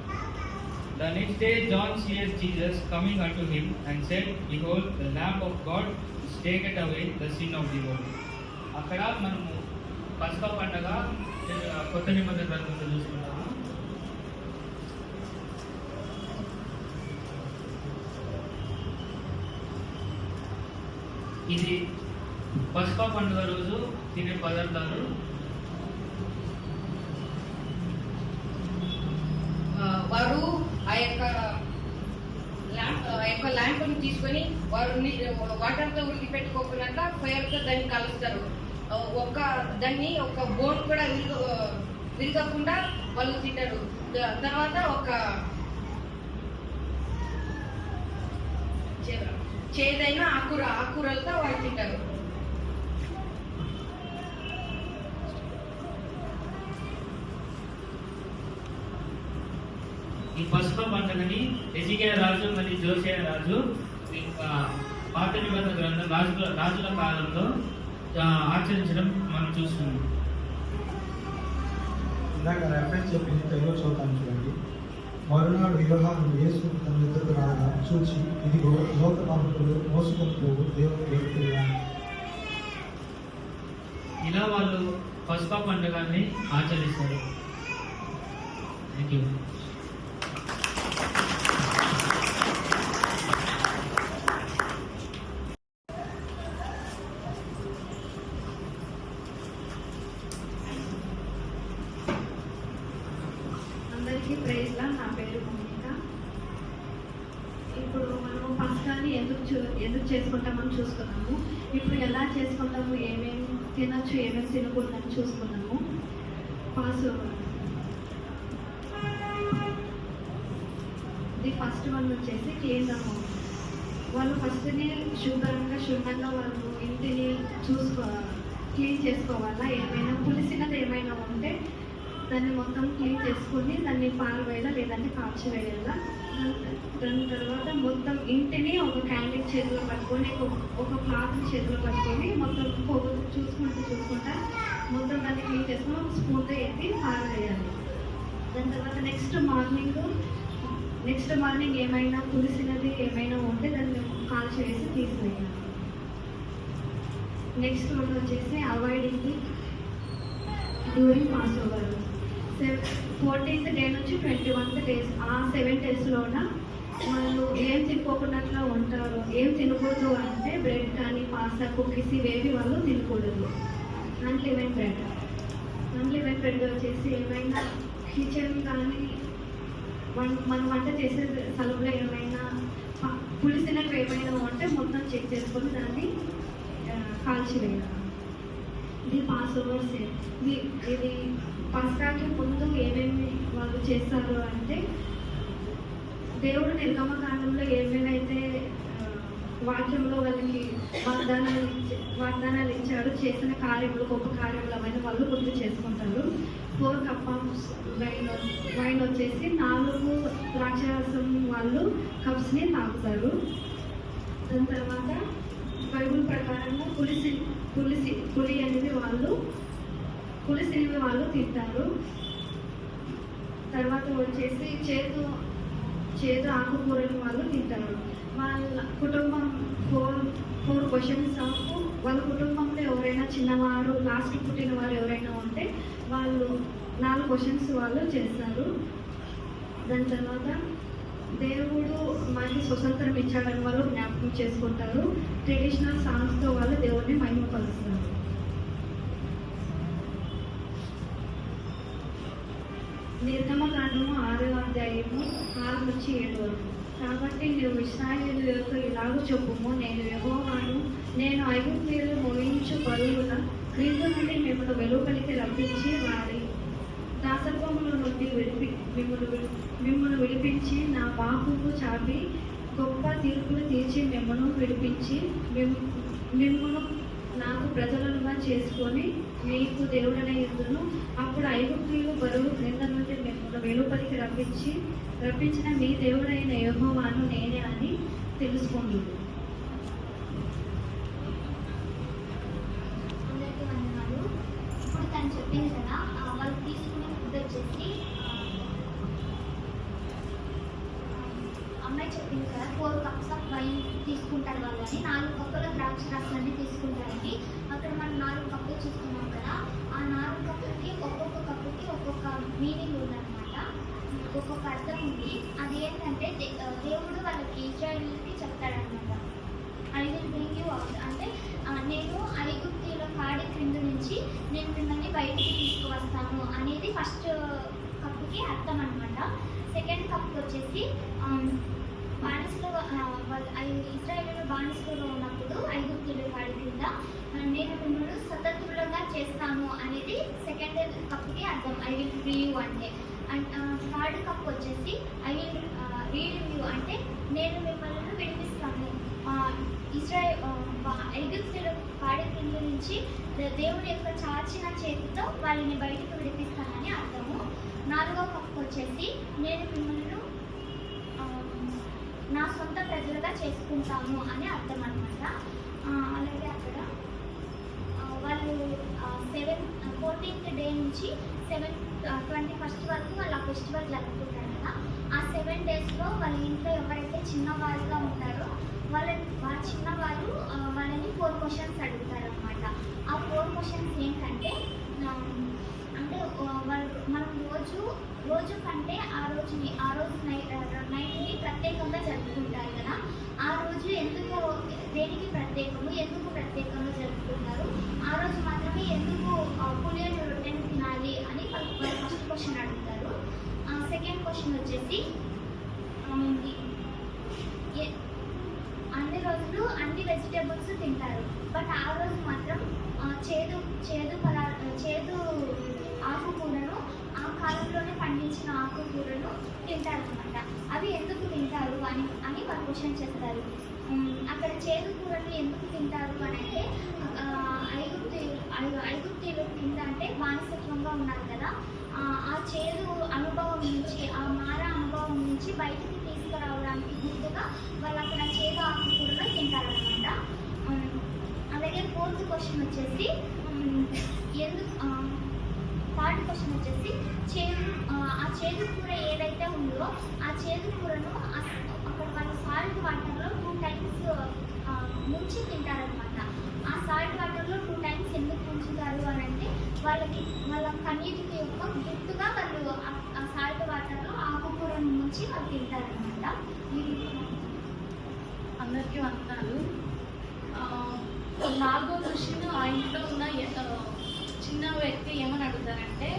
The next day John sees Jesus coming unto him and said, Behold, the Lamb of God is taken away the sin of the world. అక్కడ మనము పస్కా పండుగ కొత్త నిబంధన గ్రంథంలో చూసుకుంటాము. ఇది పస్కా పండుగ రోజు తినే పదార్థాలు. వారు ఆ యొక్క ల్యాంప్ని తీసుకొని వారు వాటర్తో ఉడికి పెట్టుకోకున్నట్ల ఫైర్తో దాన్ని కలుస్తారు. దాన్ని ఒక బోన్ కూడా విరగకుండా వాళ్ళు తింటారు. తర్వాత చేదైన ఆకుకూరలతో వాళ్ళు తింటారు. ఈ పసుక పండుగని ఎజికియా రాజు మరియు జోసియా రాజు ఇంకా పాత నిబంధన గ్రంథం రాజుల కాలంలో ఆచరించడం మనం చూస్తున్నాం. ఇందాక రెఫరెన్స్ చెప్పింది తెలుగు చదువుతాను చూడండి. మరునాడు యోహాను యేసు తన ఎదురు రాగా చూచి ఇదిగో లోక పాపకులు మోసుకొని పోవు దేవుని వేడుకలుగా. ఇలా వాళ్ళు పసుక పండుగని ఆచరిస్తారు. Thank you. అందరికీ ప్రైజ్లా. నా పేరు మౌనిక. ఇప్పుడు మనము పస్కాని ఎందుకు చేసుకుంటామని చూసుకున్నాము. ఇప్పుడు ఎలా చేసుకుంటాము, ఏమేమి తినచ్చు ఏమేమి తినకూడదని చూసుకున్నాము. ది ఫస్ట్ వన్ వచ్చేసి క్లీన్ వాళ్ళు ఫస్ట్ని శుభ్రంగా వాళ్ళు ఇంటిని క్లీన్ చేసుకోవాలా. ఏమైనా పులిసినది ఏమైనా ఉంటే దాన్ని మొత్తం క్లీన్ చేసుకొని దాన్ని పారవేయాలా లేదంటే కాల్చివేయాలా. దాని తర్వాత మొత్తం ఇంటిని ఒక క్యాండిల్ చేతిలో పట్టుకొని ఒక క్లాత్ చేతిలో పట్టుకొని మొత్తం పొగ చూసుకుంటా మొత్తం దాన్ని క్లీన్ చేసుకొని ఒక స్పూన్తో ఎత్తి పారవేయాలి. దాని తర్వాత నెక్స్ట్ మార్నింగ్ ఏమైనా పులిసినది ఏమైనా ఉంటే దాన్ని కాల్చివేసి తీసివేయాలి. నెక్స్ట్ వన్ వచ్చేసి avoiding during pass over. 14th day నుంచి 21th డేస్ ఆ 7 daysలోన వాళ్ళు ఏం తినుకోకున్నట్లు ఉంటారు. ఏం తినకూడదు అంటే బ్రెడ్ కానీ పాస్తా కుకీస్ ఇవేవి వాళ్ళు తినకూడదు. అన్లివెన్ బ్రెడ్ వచ్చేసి ఏమైనా కిచెన్ కానీ మనం వంట చేసే స్థలంలో ఏమైనా పులిసినవి ఏమైనా ఉంటే మొత్తం చెక్ చేసుకొని దాన్ని కాల్చివేయాలి. ఇది పాస్ ఓవర్స్. ఇది పస్కాకి ముందు ఏమేమి వాళ్ళు చేస్తారు అంటే దేవుడు నిర్గమకాండంలో ఏమేమైతే వాక్యంలో వాళ్ళకి వాగ్దానాలు ఇచ్చాడు, చేసిన కార్యములు గొప్ప కార్యములు అవన్నీ వాళ్ళు గుర్తు చేసుకుంటారు. 4 cups వైన్ వచ్చేసి 4 ద్రాక్షరసం వాళ్ళు కప్స్ని తాగుతారు. దాని తర్వాత బైబుల్ ప్రకారము పులి అనేది పులిసినవి వాళ్ళు తింటారు. తర్వాత వచ్చేసి చేదు ఆకుకూరలు వాళ్ళు తింటారు. వాళ్ళ కుటుంబం 4 క్వశ్చన్స్ వాళ్ళ కుటుంబంలో ఎవరైనా చిన్నవారు లాస్ట్ పుట్టిన వారు ఎవరైనా ఉంటే వాళ్ళు 4 క్వశ్చన్స్ వాళ్ళు చేస్తారు. దాని తర్వాత దేవుడు మనకి స్వతంత్రం ఇచ్చాడని వాళ్ళు జ్ఞాపకం చేసుకుంటారు. ట్రెడిషనల్ సాంగ్స్తో వాళ్ళు దేవుడిని మహిమపరుస్తారు. నిర్గమకాండము 6వ అధ్యాయము 6 నుంచి 7 వరకు. కాబట్టి నువ్వు ఇశ్రాయేలీయులతో ఇలాగ చెప్పుము, నేను యెహోవాను, నేను ఐగుప్తీయులు మోయించు బరువుల క్రింద నుండి మిమ్మల్ని వెలుపలికి రప్పించి వారి దాసత్వముల నుండి మిమ్మల్ని విడిపించి నా బాహువు చాపి గొప్ప తీర్పులు తీర్చి మిమ్మల్ని విడిపించి మిమ్మల్ని నాకు ప్రజలుగా చేసుకొని మీకు దేవుడనే యుద్ధను. అప్పుడు ఐగుప్తీయులు బరువు క్రింద నుండి మిమ్మల్ని వెలుపలికి రప్పించిన మీ దేవుడైన యెహోవాను నేనే అని తెలుసుకోండి. ఇప్పుడు తను చెప్పింది కదా, వాళ్ళు తీసుకునే ఫుడ్ వచ్చేసి అమ్మాయి చెప్పింది కదా 4 cups ఆఫ్ వైన్ తీసుకుంటారు వాళ్ళు అని, 4 కప్పుల ద్రాక్ష రసాన్ని తీసుకుంటారని. అక్కడ మనం 4 కప్పులు చూసుకున్నాం కదా, ఆ 4 కప్పులకి ఒక్కొక్క కప్పుకి ఒక్కొక్క మీనింగ్ ఉందన్నమాట, ఒక్కొక్క అర్థం ఉంది. అది ఏంటంటే దేవుడు వాళ్ళకి ఇశ్రాయేలీయులకి చెప్తాడనమాట, I will bring you out అంటే నేను ఐగుప్తీయుల కాడి క్రింద నుంచి నేను మిమ్మల్ని బయటికి తీసుకువస్తాను అనేది ఫస్ట్ కప్పుకి అర్థం అనమాట. సెకండ్ వచ్చేసి బానిసలో ఇజ్రాయేలు బానిసలో ఉన్నప్పుడు ఐగుప్తుల వాడి కింద నేను మిమ్మల్ని స్వతంత్రులుగా చేస్తాను అనేది సెకండ్ కప్కి అర్థం. ఐ విల్ ఫ్రీ యూ అంటే. అండ్ థర్డ్ కప్ వచ్చేసి ఐ విల్ రీడ్ యూ అంటే నేను మిమ్మల్ని విడిపిస్తాను. ఐగుప్తుల వాడి కింద నుంచి దేవుడి యొక్క చాచిన చేతితో వాళ్ళని బయటకు విడిపిస్తానని అర్థము. 4వ కప్ వచ్చేసి నేను మిమ్మల్ని నా సొంత ప్రజలుగా చేసుకుంటాము అని అర్థం అనమాట. అలాగే అక్కడ వాళ్ళు 14th డే నుంచి 21st వరకు వాళ్ళు ఆ ఫెస్టివల్ జరుపుకుంటారు కదా. ఆ 7 డేస్లో వాళ్ళ ఇంట్లో ఎవరైతే చిన్నవారుగా ఉంటారో వాళ్ళ చిన్నవారు వాళ్ళని 4 క్వశ్చన్స్ అడుగుతారు అనమాట. ఆ 4 క్వశ్చన్స్ ఏంటంటే అంటే మనం రోజు కంటే ఆ రోజు నైట్ని ప్రత్యేకంగా జరుపుకుంటారు కదా. ఆ రోజు దేనికి ప్రత్యేకంగా జరుపుకుంటారు, ఆ రోజు మాత్రమే ఎందుకు పులియని రొట్టెను తినాలి అని వాళ్ళు ఫస్ట్ క్వశ్చన్ అడుగుతారు. సెకండ్ క్వశ్చన్ వచ్చేసి అన్ని రోజులు అన్ని వెజిటేబుల్స్ తింటారు, బట్ ఆ రోజు మాత్రం చేదు ఆకుకూరను ఆ కాలంలోనే పండించిన ఆకుకూరను తింటారనమాట. అవి ఎందుకు తింటారు అని వాళ్ళు క్వశ్చన్ చేస్తారు. అక్కడ చేదు కూరలు ఎందుకు తింటారు అని అంటే ఐగుప్తీయులు కింద అంటే బానిసత్వంగా ఉన్నారు కదా. ఆ చేదు అనుభవం నుంచి, ఆ మార అనుభవం నుంచి బయటికి తీసుకురావడానికి గుర్తుగా వాళ్ళు అక్కడ చేదు ఆకుకూరలు తింటారనమాట. అలాగే ఫోర్త్ క్వశ్చన్ వచ్చేసి థర్డ్ క్వశ్చన్ వచ్చేసి ఆ చేదు కూర ఏదైతే ఉందో ఆ చేదు కూరను అక్కడ వాళ్ళు సాల్ట్ వాటర్లో 2 times ముంచి తింటారనమాట. ఆ సాల్ట్ వాటర్లో 2 times ఎందుకు ముంచుతారు అని అంటే వాళ్ళ కన్నీటికి యొక్క గుర్తుగా వాళ్ళు ఆ సాల్ట్ వాటర్లో ఆకుకూరను ముంచి వాళ్ళు తింటారనమాట. అందరికీ వందనాలు. 4వ క్వశ్చన్ ఆ ఇంట్లో ఉన్న చిన్న వ్యక్తి ఏమని అడుగుతారంటే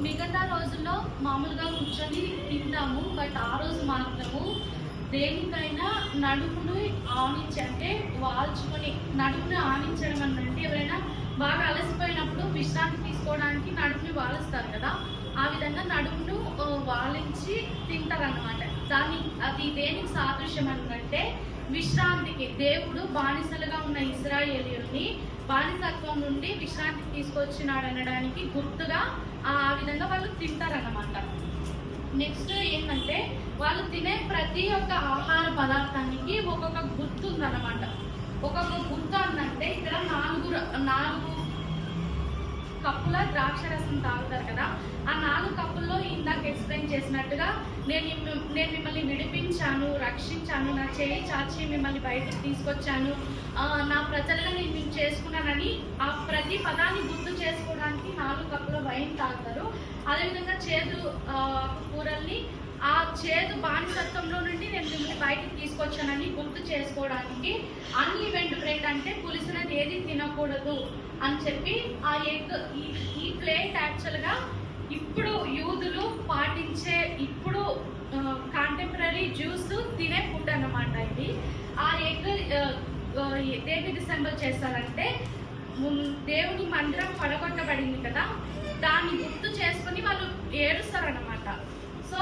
మిగతా రోజుల్లో మామూలుగా కూర్చొని తింటాము, బట్ ఆ రోజు మాత్రము దేనికైనా నడుమును ఆనించి అంటే వాల్చుకొని నడుముని ఆనించడం అంటే ఎవరైనా బాగా అలసిపోయినప్పుడు విశ్రాంతి తీసుకోవడానికి నడుముని వాలుస్తారు కదా, ఆ విధంగా నడుమును వాలించి తింటారన్నమాట. అది దేనికి సాదృశ్యం అంటే విశ్రాంతికి. దేవుడు బానిసలుగా ఉన్న ఇశ్రాయేలీయుల్ని బానిసత్వం నుండి విశ్రాంతికి తీసుకొచ్చినాడు అనడానికి గుర్తుగా ఆ విధంగా వాళ్ళు తింటారన్నమాట. నెక్స్ట్ ఏంటంటే వాళ్ళు తినే ప్రతి ఒక్క ఆహార పదార్థానికి ఒక్కొక్క గుర్తు ఉందన్నమాట. ఒక్కొక్క గుర్తు అందంటే ఇక్కడ 4 కప్పుల ద్రాక్ష రసం తాగుతారు కదా, ఆ 4 కప్పుల్లో ఇందాక ఎక్స్ప్లెయిన్ చేసినట్టుగా నేను మిమ్మల్ని విడిపించాను, రక్షించాను, నా చేయి చాచి మిమ్మల్ని బయటకు తీసుకొచ్చాను, నా ప్రజలుగా నేను చేసుకున్నానని ఆ ప్రతి పదాన్ని గుర్తు చేసుకోవడానికి 4 కప్పుల వైన్ తాగుతారు. అదేవిధంగా చేదు కూరల్ని ఆ చేదు బానిసత్వంలో నుండి నేను మిమ్మల్ని బయటకు తీసుకొచ్చానని గుర్తు చేసుకోవడానికి అన్‌లీవెన్డ్ బ్రెడ్ అంటే పులిసినది ఏది తినకూడదు అని చెప్పి ఆ ఎగ్ ఈ ప్లేట్ యాక్చువల్గా ఇప్పుడు యూదులు పాటించే ఇప్పుడు కాంటెంపరీ జ్యూస్ తినే ఫుడ్ అన్నమాట. ఇది ఆ ఎగ్ దేనికి సింబల్ చేస్తారంటే దేవుని మందిరం పడగొట్టబడింది కదా, దాన్ని గుర్తు చేసుకుని వాళ్ళు ఏడుస్తారన్నమాట. సో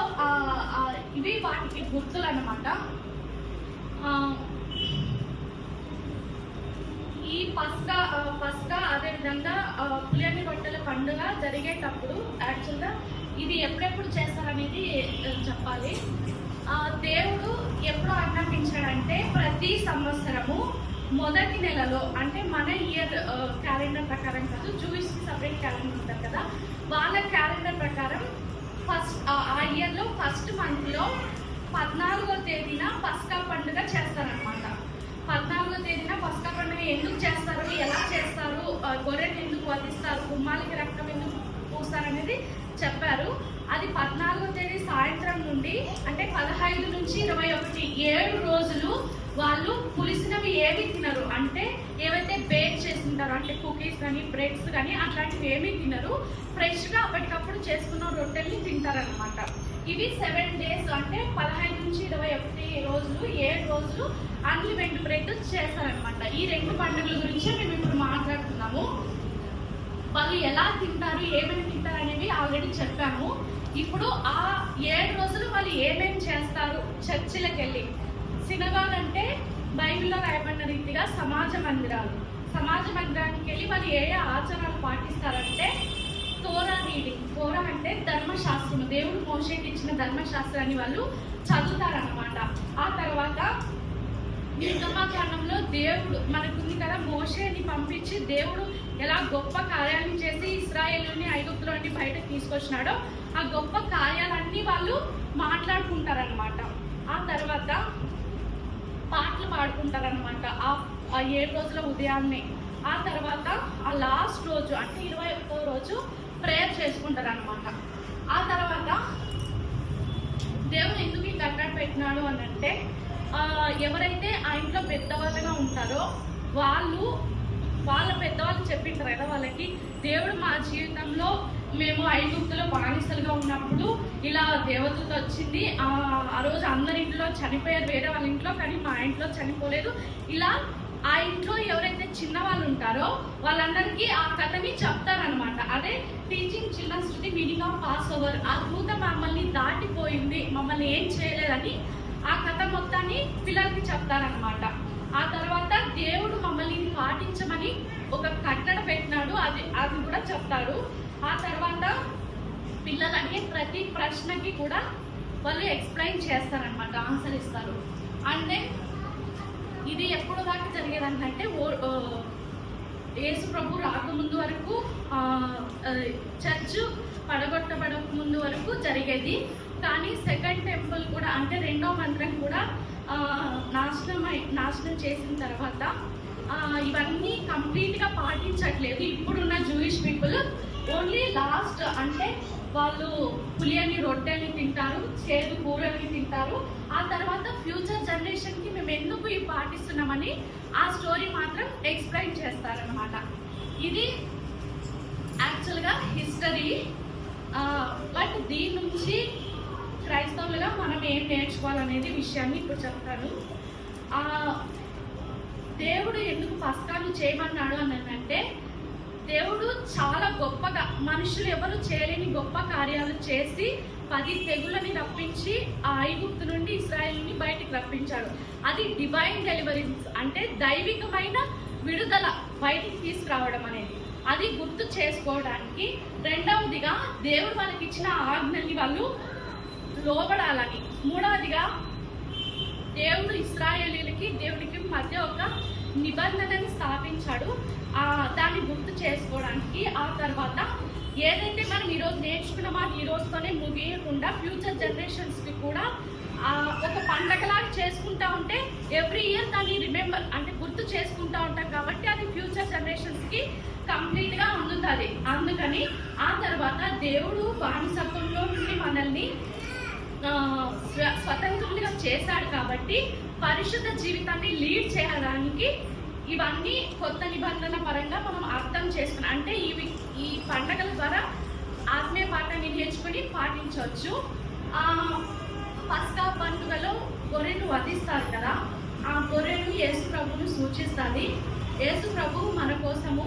ఇవి వాటికి గుర్తులు అన్నమాట. ఈ పస్కా అదేవిధంగా పులియని రొట్టెల పండుగ జరిగేటప్పుడు యాక్చువల్గా ఇది ఎప్పుడెప్పుడు చేస్తారనేది చెప్పాలి. దేవుడు ఎప్పుడు ఆజ్ఞాపించాడంటే ప్రతి సంవత్సరము మొదటి నెలలో, అంటే మన ఇయర్ క్యాలెండర్ ప్రకారం కాదు, జూయిష్కి సపరేట్ క్యాలెండర్ ఉంటుంది కదా, వాళ్ళ క్యాలెండర్ ప్రకారం ఆ ఇయర్లో ఫస్ట్ మంత్లో 14వ తేదీన పస్కా పండుగ చేస్తారనమాట. 14వ తేదీన పస్కా పండుగ ఎందుకు చేస్తారు, ఎలా చేస్తారు, గొర్రెని ఎందుకు వధిస్తారు, గుమ్మాలకి రక్తం ఎందుకు పూస్తారనేది చెప్పారు. అది 14వ తేదీ సాయంత్రం నుండి అంటే 15 నుంచి 21 7 రోజులు వాళ్ళు పులిసినవి ఏమి తినరు, అంటే ఏవైతే బేక్ చేసింటారో అంటే కుకీస్ కానీ బ్రెడ్స్ కానీ అట్లాంటివి ఏమీ తినరు. ఫ్రెష్గా అప్పటికప్పుడు చేసుకున్న రొట్టెల్ని తింటారనమాట. ఇవి 7 days అంటే 15 నుంచి 21 రోజులు 7 రోజులు అన్లిమిటెడ్ బ్రెడ్ చేస్తారనమాట. ఈ 2 పండుగల గురించి మేము ఇప్పుడు మాట్లాడుతున్నాము. వాళ్ళు ఎలా తింటారు, ఏమేమి తింటారు అనేవి ఆల్రెడీ చెప్పాము. ఇప్పుడు ఆ 7 రోజులు వాళ్ళు ఏమేమి చేస్తారు, చర్చిలకు వెళ్ళి, సినగాగ్ అంటే బైబిల్లో రాయబడిన రీతిగా సమాజ మందిరానికి వెళ్ళి వాళ్ళు ఏ ఆచారాలు పాటిస్తారంటే తోరా రీడింగ్. తోరా అంటే ధర్మశాస్త్రం, దేవుడు మోషేకి ఇచ్చిన ధర్మశాస్త్రాన్ని వాళ్ళు చదువుతారనమాట. ఆ తర్వాత నిర్గమకాండంలో దేవుడు మనకుంది కదా, మోషేని పంపించి దేవుడు ఎలా గొప్ప కార్యాలను చేసి ఇశ్రాయేలుని ఐగుప్తులో నుండి బయటకు తీసుకొచ్చినాడో ఆ గొప్ప కార్యాలన్నీ వాళ్ళు మాట్లాడుకుంటారనమాట. ఆ తర్వాత పాటలు పాడుకుంటారనమాట ఆ 7 రోజుల ఉదయాన్నే. ఆ తర్వాత ఆ లాస్ట్ రోజు అంటే 21వ రోజు ప్రేయర్ చేసుకుంటారనమాట. ఆ తర్వాత దేవుడు ఎందుకు ఈ కట్టడి పెట్టినాడు అని అంటే ఎవరైతే ఆ ఇంట్లో పెద్దవాళ్ళుగా ఉంటారో వాళ్ళ పెద్దవాళ్ళు చెప్పింటారు కదా వాళ్ళకి, దేవుడు మా జీవితంలో మేము ఐగుప్తులో బానిసలుగా ఉన్నప్పుడు ఇలా దేవతలతో వచ్చింది, ఆ రోజు అందరి ఇంట్లో చనిపోయారు వేరే వాళ్ళ ఇంట్లో, కానీ మా ఇంట్లో చనిపోలేదు. ఇలా ఆ ఇంట్లో ఎవరైతే చిన్నవాళ్ళు ఉంటారో వాళ్ళందరికీ ఆ కథని చెప్తారనమాట. అదే teaching children's to the meaning of pass over. ఆ దూత మమ్మల్ని దాటిపోయింది, మమ్మల్ని ఏం చేయలేదని ఆ కథ మొత్తాన్ని పిల్లలకి చెప్తారనమాట. ఆ తర్వాత దేవుడు మమ్మల్ని పాటించమని ఒక కట్టడ పెట్టినాడు, అది కూడా చెప్తాడు. ఆ తర్వాత పిల్లలు అడిగే ప్రతి ప్రశ్నకి కూడా వాళ్ళు ఎక్స్ప్లెయిన్ చేస్తారనమాట, ఆన్సర్ ఇస్తారు. అంటే ఇది ఎప్పుడు దాకా జరిగేదంటే యేసు ప్రభు రాకముందు వరకు, చర్చ్ పడగొట్టబడక ముందు వరకు జరిగేది. కానీ సెకండ్ టెంపుల్ కూడా అంటే 2వ మందిరం కూడా నాశనం చేసిన తర్వాత ఇవన్నీ కంప్లీట్గా పాటించట్లేదు ఇప్పుడున్న జూయిష్ పీపుల్. ఓన్లీ లాస్ట్ అంటే వాళ్ళు పులియని రొట్టెల్ని తింటారు, చేదు కూరల్ని తింటారు. ఆ తర్వాత ఫ్యూచర్ జనరేషన్కి మేము ఎందుకు ఇవి పాటిస్తున్నామని ఆ స్టోరీ మాత్రం ఎక్స్ప్లెయిన్ చేస్తారనమాట. ఇది యాక్చువల్గా హిస్టరీ. బట్ దీని నుంచి క్రైస్తవులుగా మనం ఏం నేర్చుకోవాలనేది విషయాన్ని ఇప్పుడు చెప్తాను. దేవుడు ఎందుకు పస్కాలు చేయమన్నాడు అని అంటే, దేవుడు చాలా గొప్పగా మనుషులు ఎవరు చేయలేని గొప్ప కార్యాలు చేసి 10 తెగులని రప్పించి ఆ ఐగుప్తు నుండి ఇశ్రాయేలుని బయటికి రప్పించాడు. అది డివైన్ డెలివరీస్ అంటే దైవికమైన విడుదల బయటికి తీసుకురావడం అనేది, అది గుర్తు చేసుకోవడానికి. 2వదిగా దేవుడు వాళ్ళకి ఇచ్చిన ఆజ్ఞల్ని వాళ్ళు లోబడాలని. 3వదిగా దేవుడు ఇశ్రాయేలీలకి దేవునికి మధ్య ఒక నిబంధనని స్థాపించాడు, దాన్ని గుర్తు చేసుకోవడానికి. ఆ తర్వాత ఏదైతే మనం ఈరోజు నేర్చుకున్నామో ఈ రోజుతోనే ముగియకుండా ఫ్యూచర్ జనరేషన్స్కి కూడా ఒక పండగలాగా చేసుకుంటా ఉంటే ఎవ్రీ ఇయర్ దాన్ని రిమెంబర్ అంటే గుర్తు చేసుకుంటా ఉంటాం కాబట్టి అది ఫ్యూచర్ జనరేషన్స్కి కంప్లీట్గా అందుతుంది. అందుకని ఆ తర్వాత దేవుడు బానిసత్వంలో నుండి మనల్ని స్వతంత్రులుగా చేశాడు కాబట్టి పరిశుద్ధ జీవితాన్ని లీడ్ చేయడానికి ఇవన్నీ కొత్త నిబంధన పరంగా మనం అర్థం చేసుకున్నాం. అంటే ఈ పండగల ద్వారా ఆత్మీయ పాఠాన్ని నేర్చుకుని పాటించవచ్చు. పస్కా పండుగలో గొర్రెను వధిస్తారు కదా, ఆ గొర్రెను యేసు ప్రభువును సూచిస్తుంది. యేసు ప్రభువు మన కోసము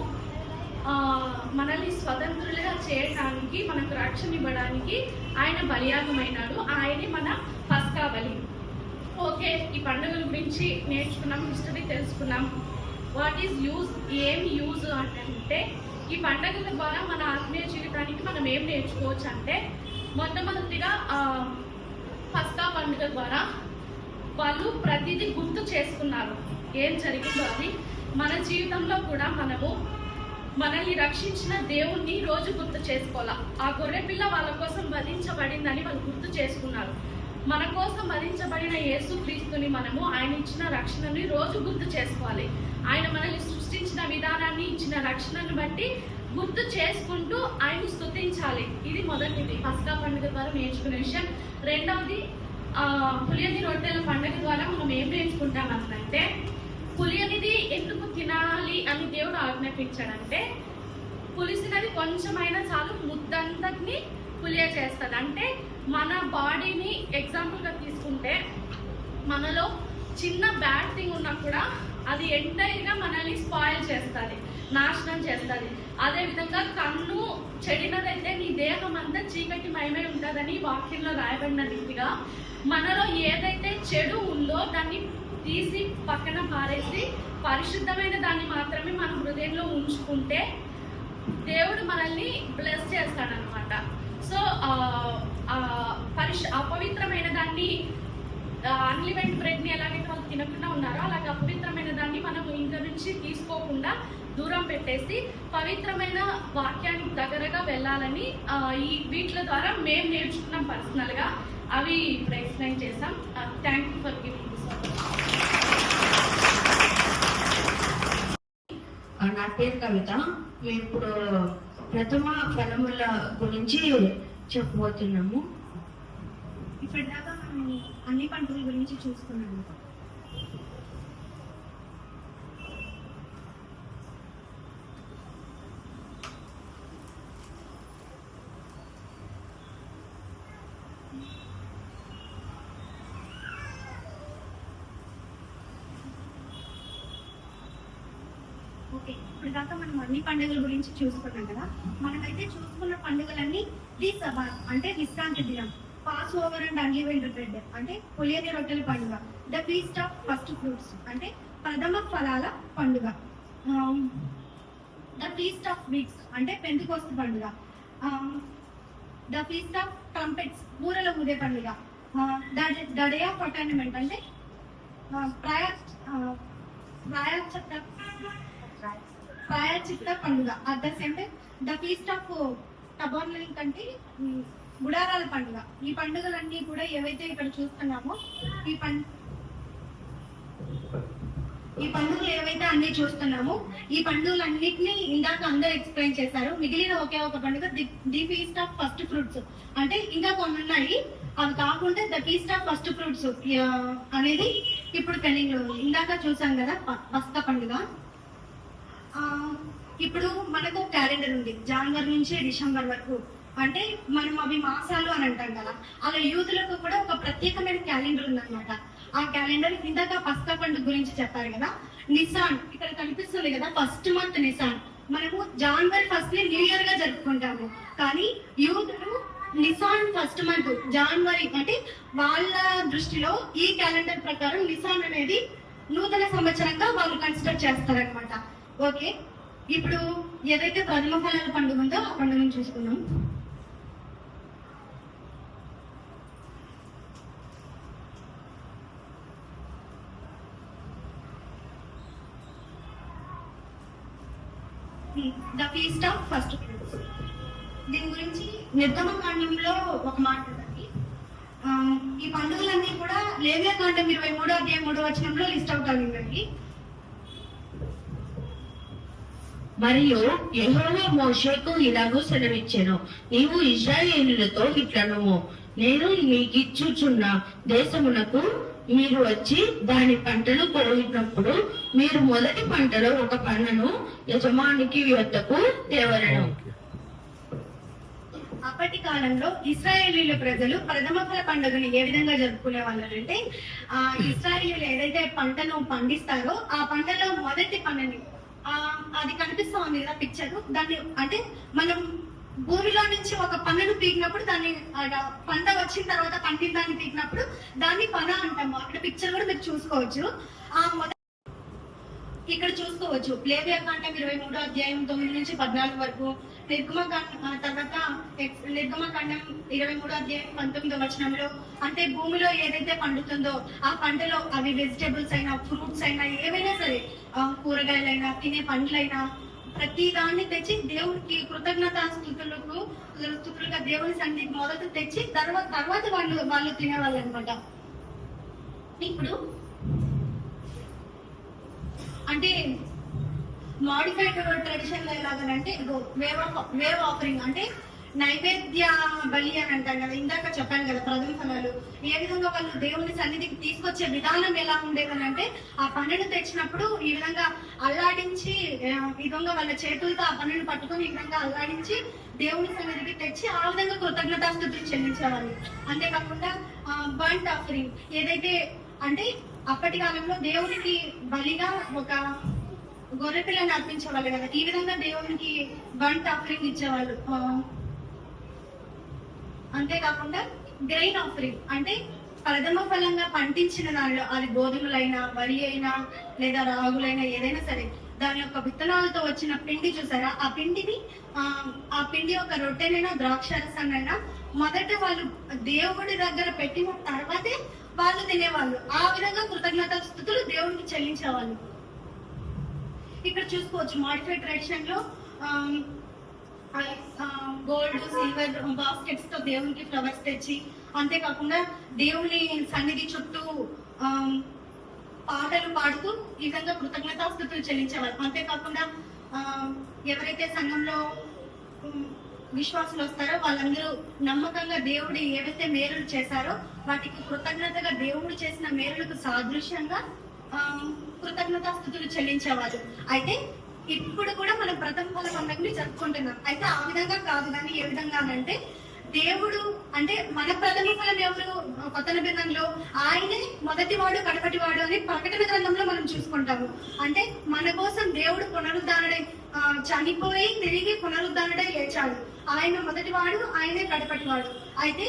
మనల్ని స్వతంత్రులుగా చేయడానికి, మనకు రక్షణ ఇవ్వడానికి ఆయన బలియాగమైనాడు. ఆయనే మన పస్కా బలి. ఓకే, ఈ పండుగల గురించి నేర్చుకున్నాం, హిస్టరీ తెలుసుకున్నాం. వాట్ ఈజ్ యూజ్, ఏమి యూజ్ అంటే ఈ పండుగల ద్వారా మన ఆత్మీయ జీవితానికి మనం ఏం నేర్చుకోవచ్చు అంటే, మొట్టమొదటిగా పస్కా పండుగ ద్వారా వాళ్ళు ప్రతిదీ గుర్తు చేసుకున్నారు ఏం జరిగిందో. అది మన జీవితంలో కూడా మనల్ని రక్షించిన దేవుణ్ణి రోజు గుర్తు చేసుకోవాలా. ఆ గొర్రె పిల్ల వాళ్ళ కోసం వధించబడిందని వాళ్ళు గుర్తు చేసుకున్నారు. మన కోసం వధించబడిన యేసుక్రీస్తుని ఆయన ఇచ్చిన రక్షణని రోజు గుర్తు చేసుకోవాలి. ఆయన మనల్ని సృష్టించిన విధానాన్ని, ఇచ్చిన రక్షణను బట్టి గుర్తు చేసుకుంటూ ఆయన స్తుతించాలి. ఇది మొదటిది పస్కా పండుగ ద్వారా నేర్చుకునే విషయం. 2వది పులియని రొట్టెల పండుగ ద్వారా మనం ఏం నేర్చుకుంటామంటే, పులియనిది ఎందుకు తినాలి అని దేవుడు ఆజ్ఞాపించాడంటే, పులిసినది కొంచెమైనా చాలు ముద్దంతటిని పులియ చేస్తుంది. అంటే మన బాడీని ఎగ్జాంపుల్గా తీసుకుంటే మనలో చిన్న బ్యాడ్ థింగ్ ఉన్నా కూడా అది ఎంటైర్గా మనల్ని స్పాయిల్ చేస్తుంది, నాశనం చేస్తుంది. అదేవిధంగా కన్ను చెడినదైతే నీ దేహం అంతా చీకటి మయమై ఉంటుందని వాక్యంలో రాయబడిన రీతిగా మనలో ఏదైతే చెడు ఉందో దాన్ని తీసి పక్కన పారేసి పరిశుద్ధమైన దాన్ని మాత్రమే మన హృదయంలో ఉంచుకుంటే దేవుడు మనల్ని బ్లెస్ చేస్తాడనమాట. సో అపవిత్రమైన దాన్ని అన్లివెంట్ బ్రెడ్ని ఎలాగైతే వాళ్ళు తినకుండా ఉన్నారో అలాగే అపవిత్రమైన దాన్ని మనం ఇంటి నుంచి తీసుకోకుండా దూరం పెట్టేసి పవిత్రమైన వాక్యానికి దగ్గరగా వెళ్ళాలని ఈ వీటిల ద్వారా మేము నేర్చుకున్నాం పర్సనల్గా. అవి ఇప్పుడు ఎక్స్ప్లెయిన్ చేసాం. Thank you for giving this. నా పేరు కవిత. మేము ఇప్పుడు ప్రథమ ఫలముల గురించి చెప్పబోతున్నాము. ఇప్పటిదాకా మనం అన్ని పంటల గురించి చూసుకున్నాము. ఓకే, ఇప్పటిదాకా మనం అన్ని పండుగల గురించి చూసుకున్నాం కదా. మనమైతే చూసుకున్న పండుగలన్నీ ది సబాత్ అంటే విశ్రాంతి దినం, Passover and unleavened bread అంటే పులియని రొట్టెల పండుగ, the feast of first fruits అంటే ప్రథమ ఫలాల పండుగ, ద ఫీస్ట్ ఆఫ్ వీక్స్ అంటే పెంతెకోస్తు పండుగ, ద ఫీస్ట్ ఆఫ్ ట్రంపెట్స్ బూరల ఊదే పండుగ, ద డే ఆఫ్ అటార్నమెంట్ అంటే ప్రాయశ్చిత్త పండుగ, at the same time the feast of tabernacles అంటే గుడారాల పండుగ. ఈ పండుగలన్నీ కూడా ఏవైతే ఇక్కడ చూస్తున్నామో ఈ పండుగలు ఏవైతే అన్ని చూస్తున్నామో ఈ పండుగలన్నిటినీ ఇందాక అందరూ ఎక్స్ప్లెయిన్ చేశారు. మిగిలిన ఒకే ఒక పండుగ the feast of first fruits అంటే ఇంకా కొన్ని ఉన్నాయి. అవి కాకుండా the feast of first fruits అనేది ఇప్పుడు పెండింగ్ లో ఉంది. ఇందాక చూసాం కదా పస్కా పండుగ. ఇప్పుడు మనకు క్యాలెండర్ ఉంది జనవరి నుంచి డిసెంబర్ వరకు, అంటే మనం అవి మాసాలు అని అంటాం కదా. అలా యూతులకు కూడా ఒక ప్రత్యేకమైన క్యాలెండర్ ఉందన్నమాట. ఆ క్యాలెండర్ ఇందాక పస్కా పండుగ గురించి చెప్పారు కదా. నిసాన్ ఇక్కడ కనిపిస్తుంది కదా, ఫస్ట్ మంత్ నిసాన్. మనము జనవరి 1st న్యూ ఇయర్ గా జరుపుకుంటాము, కానీ యూతులు నిసాన్ ఫస్ట్ మంత్ జనవరి అంటే వాళ్ళ దృష్టిలో ఈ క్యాలెండర్ ప్రకారం నిసాన్ అనేది నూతన సంవత్సరంగా వాళ్ళు కన్సిడర్ చేస్తారనమాట. ఓకే, ఇప్పుడు ఏదైతే ప్రథమ ఫలాల పండుగ ఉందో ఆ పండుగను చూసుకుందాం. The feast of first fruits. దీని గురించి నిర్గమకాండంలో ఒక మాట ఉందండి. ఈ పండుగలన్నీ కూడా లేవియాకాండం 23వ అధ్యాయం 3వ వచనంలో లిస్ట్ అవుట్ అయిందండి. మరియు యెహోవా మోషేకు ఇలాగూ సెలవిచ్చెను, నీవు ఇశ్రాయేలులతో ఇట్లనుము, నేను మీకిచ్చుచున్న దేశమునకు మీరు వచ్చి దాని పంటలు కోయినప్పుడు మీరు మొదటి పంటలో ఒక పన్నును యజమానికి వద్దకు తేవలను. అప్పటి కాలంలో ఇశ్రాయేలీల ప్రజలు ప్రథమ ఫల పండుగను ఏ విధంగా జరుపుకునే వాళ్ళంటే, ఇశ్రాయేలీలు ఏదైతే పంటను పండిస్తారో ఆ పంటలో మొదటి పన్నుని, అది కనిపిస్తా ఉంది కదా పిక్చర్, దాన్ని అంటే మనం భూమిలో నుంచి ఒక పన్నును పీకినప్పుడు దాన్ని పంట వచ్చిన తర్వాత పండిన దాన్ని పీకినప్పుడు దాన్ని పన అంటాము. అక్కడ పిక్చర్ కూడా మీరు చూసుకోవచ్చు. ఇక్కడ చూసుకోవచ్చు లేవియాకాండం 23వ అధ్యాయం 9 నుంచి 14 వరకు, తర్వాత నిర్గమకాండం 23వ అధ్యాయం 19వ వచనంలో అంటే భూమిలో ఏదైతే పండుతుందో ఆ పంటలో అవి వెజిటేబుల్స్ అయినా ఫ్రూట్స్ అయినా ఏవైనా సరే, కూరగాయలైనా తినే పండ్లైనా ప్రతి దాన్ని తెచ్చి దేవుడికి స్తుతులుగా దేవుని సన్నిధికి మొదట తెచ్చి తర్వాత వాళ్ళు తినేవాళ్ళు అనమాట. ఇప్పుడు అంటే మాడిఫైడ్ ట్రెడిషన్ లో ఎలాగంటే వేవ్ ఆఫరింగ్ అంటే నైవేద్య బలి అని అంటాం కదా, ఇందాక చెప్పాను కదా ప్రథమ ఫలాలు. ఏ విధంగా వాళ్ళు దేవుని సన్నిధికి తీసుకొచ్చే విధానం ఎలా ఉండేదని అంటే, ఆ పన్నును తెచ్చినప్పుడు ఈ విధంగా అల్లాడించి, ఈ విధంగా వాళ్ళ చేతులతో ఆ పన్నును పట్టుకొని ఈ విధంగా అల్లాడించి దేవుని సన్నిధికి తెచ్చి ఆ విధంగా కృతజ్ఞతాస్తుతులు చెల్లించేవాళ్ళు. అంతేకాకుండా బర్ంట్ ఆఫరింగ్ ఏదైతే అంటే అప్పటి కాలంలో దేవునికి బలిగా ఒక గొర్రె పిల్లని అర్పించేవాళ్ళు కదా, ఈ విధంగా దేవునికి బర్ంట్ ఆఫరింగ్ ఇచ్చేవాళ్ళు. అంతేకాకుండా గ్రెయిన్ ఆఫరింగ్ అంటే ప్రథమ ఫలంగా పండించిన దానిలో, అది గోధుమలైనా వరి అయినా లేదా రాగులైనా ఏదైనా సరే, దాని యొక్క విత్తనాలతో వచ్చిన పిండి చూసారా, ఆ పిండి ఒక రొట్టెనైనా ద్రాక్షారసాన్నైనా మొదట వాళ్ళు దేవుడి దగ్గర పెట్టిన తర్వాతే వాళ్ళు తినేవాళ్ళు. ఆ విధంగా కృతజ్ఞత స్తుతులు దేవుడికి చెల్లించేవాళ్ళు. ఇక్కడ చూసుకోవచ్చు మాడిఫైడ్ ట్రెడిషన్ లో గోల్డ్ సిల్వర్ బాస్కెట్స్ తో దేవునికి ఫ్లవర్స్ తెచ్చి, అంతేకాకుండా దేవుని సన్నిధి చుట్టూ పాటలు పాడుతూ ఈ విధంగా కృతజ్ఞతాస్తుతులు చెల్లించేవారు. అంతేకాకుండా ఎవరైతే సంఘంలో విశ్వాసులు వస్తారో వాళ్ళందరూ నమ్మకంగా దేవుడు ఏవైతే మేలులు చేశారో వాటికి కృతజ్ఞతగా దేవుడు చేసిన మేలులకు సాదృశ్యంగా కృతజ్ఞతాస్తుతులు చెల్లించేవారు. అయితే ఇప్పుడు కూడా మనం ప్రథమ ఫల పండుగని జరుపుకుంటున్నాం. అయితే ఆ విధంగా కాదు, కానీ ఏ విధంగా అంటే దేవుడు అంటే మన ప్రథమ ఫలం ఎవరు, కొత్త నిబంధనలో ఆయనే మొదటివాడు కడపటివాడు అని ప్రకటన గ్రంథంలో మనం చూసుకుంటాము. అంటే మన కోసం దేవుడు పునరుద్ధరణై చనిపోయి తిరిగి పునరుద్ధరణై లేచాడు. ఆయన మొదటివాడు, ఆయనే కడపటివాడు. అయితే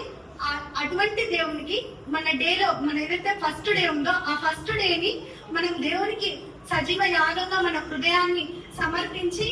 అటువంటి దేవునికి మన డేలో, మన ఏదైతే ఫస్ట్ డే ఉందో ఆ ఫస్ట్ డేని మనం దేవునికి సజీవ యాగంగా మన హృదయాన్ని సమర్పించి,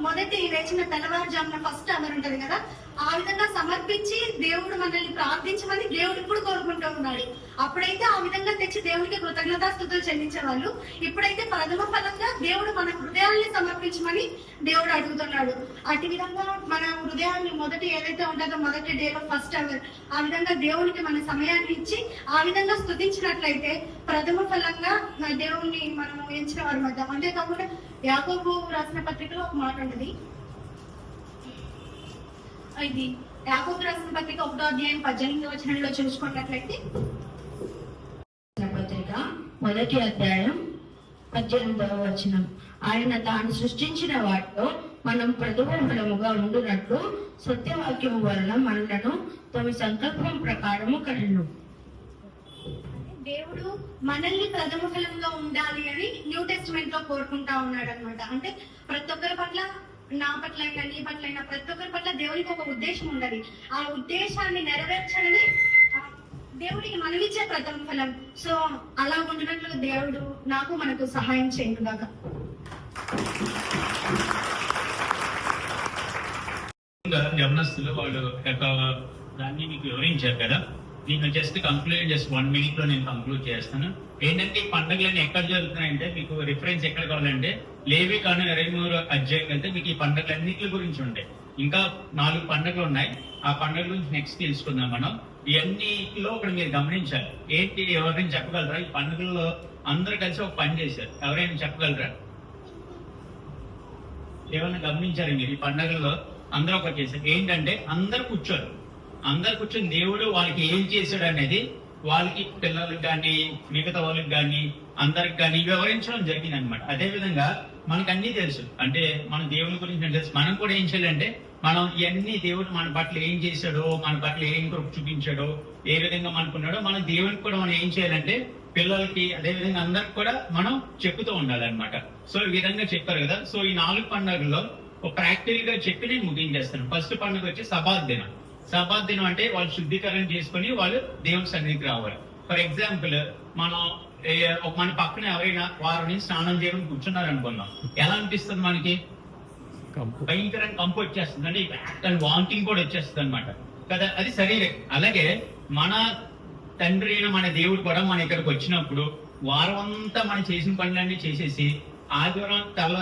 మొదటి లేచిన తెల్లవారుజామున ఫస్ట్ అవర్ ఉంటది కదా, ఆ విధంగా సమర్పించి దేవుడు మనల్ని ప్రార్థించమని దేవుడు ఇప్పుడు కోరుకుంటూ ఉన్నాడు. అప్పుడైతే ఆ విధంగా తెచ్చి దేవుడికి కృతజ్ఞతాస్తుతులు చెల్లించేవాళ్ళు. ఇప్పుడైతే ప్రథమ ఫలంగా దేవుడు మన హృదయాన్ని సమర్పించమని దేవుడు అడుగుతున్నాడు. అటు విధంగా మన హృదయాన్ని మొదటి ఏదైతే ఉంటుందో మొదటి డేలో ఫస్ట్ అవర్, ఆ విధంగా దేవునికి మన సమయాన్ని ఇచ్చి ఆ విధంగా స్తుతించినట్లయితే ప్రథమ ఫలంగా దేవుణ్ణి మనం ఎంచిన వారి మధ్య. అంతేకాకుండా యాకోబు రాసిన పత్రికలో ఒక మాట ఉన్నది, ఇది యాకోబు రాసిన పత్రిక 1వ అధ్యాయం 18వ వచనంలో చూసుకున్నట్లయితే, పత్రిక 1వ అధ్యాయం 18వ వచనం, ఆయన తాను సృష్టించిన వాటిలో మనం ప్రథమ ఫలముగా ఉండునట్లు సత్యవాక్యము వలన మనలను తమ సంకల్పం ప్రకారము కనెను. దేవుడు మనల్ని ప్రథమ ఫలంగా ఉండాలి అని న్యూ టెస్టిమెంట్ లో కోరుకుంటా ఉన్నాడు అనమాట. అంటే ప్రతి ఒక్కరి పట్ల, నా పట్ల అయినా నీ పట్ల అయినా ప్రతి ఒక్కరి పట్ల దేవునికి ఒక ఉద్దేశం ఉన్నది. ఆ ఉద్దేశాన్ని నెరవేర్చడమే దేవుడికి మనమిచ్చే ప్రథమ ఫలం. సో అలా ఉండినట్లు దేవుడు నాకు మనకు సహాయం చేయనుగాక. యవనస్తులు వాళ్ళు దాన్ని మీకు వివరించారు కదా, నేను జస్ట్ 1 minute లో నేను కంక్లూడ్ చేస్తాను. ఏంటంటే ఈ పండుగలన్నీ ఎక్కడ జరుగుతున్నాయంటే, మీకు రిఫరెన్స్ ఎక్కడ కావాలంటే లేవికాండం 23వ అధ్యాయం అయితే మీకు ఈ పండుగలన్నిటి గురించి ఉంటాయి. ఇంకా 4 పండుగలు ఉన్నాయి, ఆ పండుగ గురించి నెక్స్ట్ తెలుసుకుందాం మనం. ఇవన్నీలో ఇక్కడ మీరు గమనించాలి. ఏంటి, ఎవరైనా చెప్పగలరా ఈ పండుగల్లో అందరూ కలిసి ఒక పని చేశారు? ఎవరైనా చెప్పగలరా? ఏమైనా గమనించారు మీరు? ఈ పండుగల్లో అందరూ ఒకటి చేశారు. ఏంటంటే అందరు కూర్చొని దేవుడు వాళ్ళకి ఏం చేశాడు అనేది వాళ్ళకి, పిల్లలకు కానీ మిగతా వాళ్ళకి కానీ అందరికి కానీ వివరించడం జరిగింది అనమాట. అదే విధంగా మనకు అన్ని తెలుసు, అంటే మన దేవుని గురించి తెలుసు. మనం కూడా ఏం చేయాలంటే, మనం ఇవన్నీ దేవుడు మన పట్ల ఏం చేశాడో, మన పట్ల ఏం చూపించాడో, ఏ విధంగా మనకున్నాడో, మన దేవునికి కూడా మనం ఏం చేయాలంటే పిల్లలకి, అదే విధంగా అందరికి కూడా మనం చెప్పుతూ ఉండాలన్నమాట. సో ఈ విధంగా చెప్పారు కదా. సో ఈ 4 పండుగల్లో ప్రాక్టికల్ గా చెప్పి నేను ముగించేస్తాను. ఫస్ట్ పండుగ వచ్చి సబాత్ దినం అంటే వాళ్ళు శుద్ధీకరణ చేసుకుని వాళ్ళు దేవుని సన్నిధికి రావాలి. ఫర్ ఎగ్జాంపుల్, మన పక్కన ఎవరైనా వారి నుంచి స్నానం చేయడం కూర్చున్నారు అనుకుందాం, ఎలా అనిపిస్తుంది మనకి? భయంకరంగా కంపు వచ్చేస్తుంది, అంటే వామిటింగ్ కూడా వచ్చేస్తుంది అనమాట కదా. అది శరీరం. అలాగే మన తండ్రి అయిన మన దేవుడు కూడా మన ఇక్కడికి వచ్చినప్పుడు వారం అంతా మనం చేసిన పనులన్నీ చేసేసి ఆదివారం తల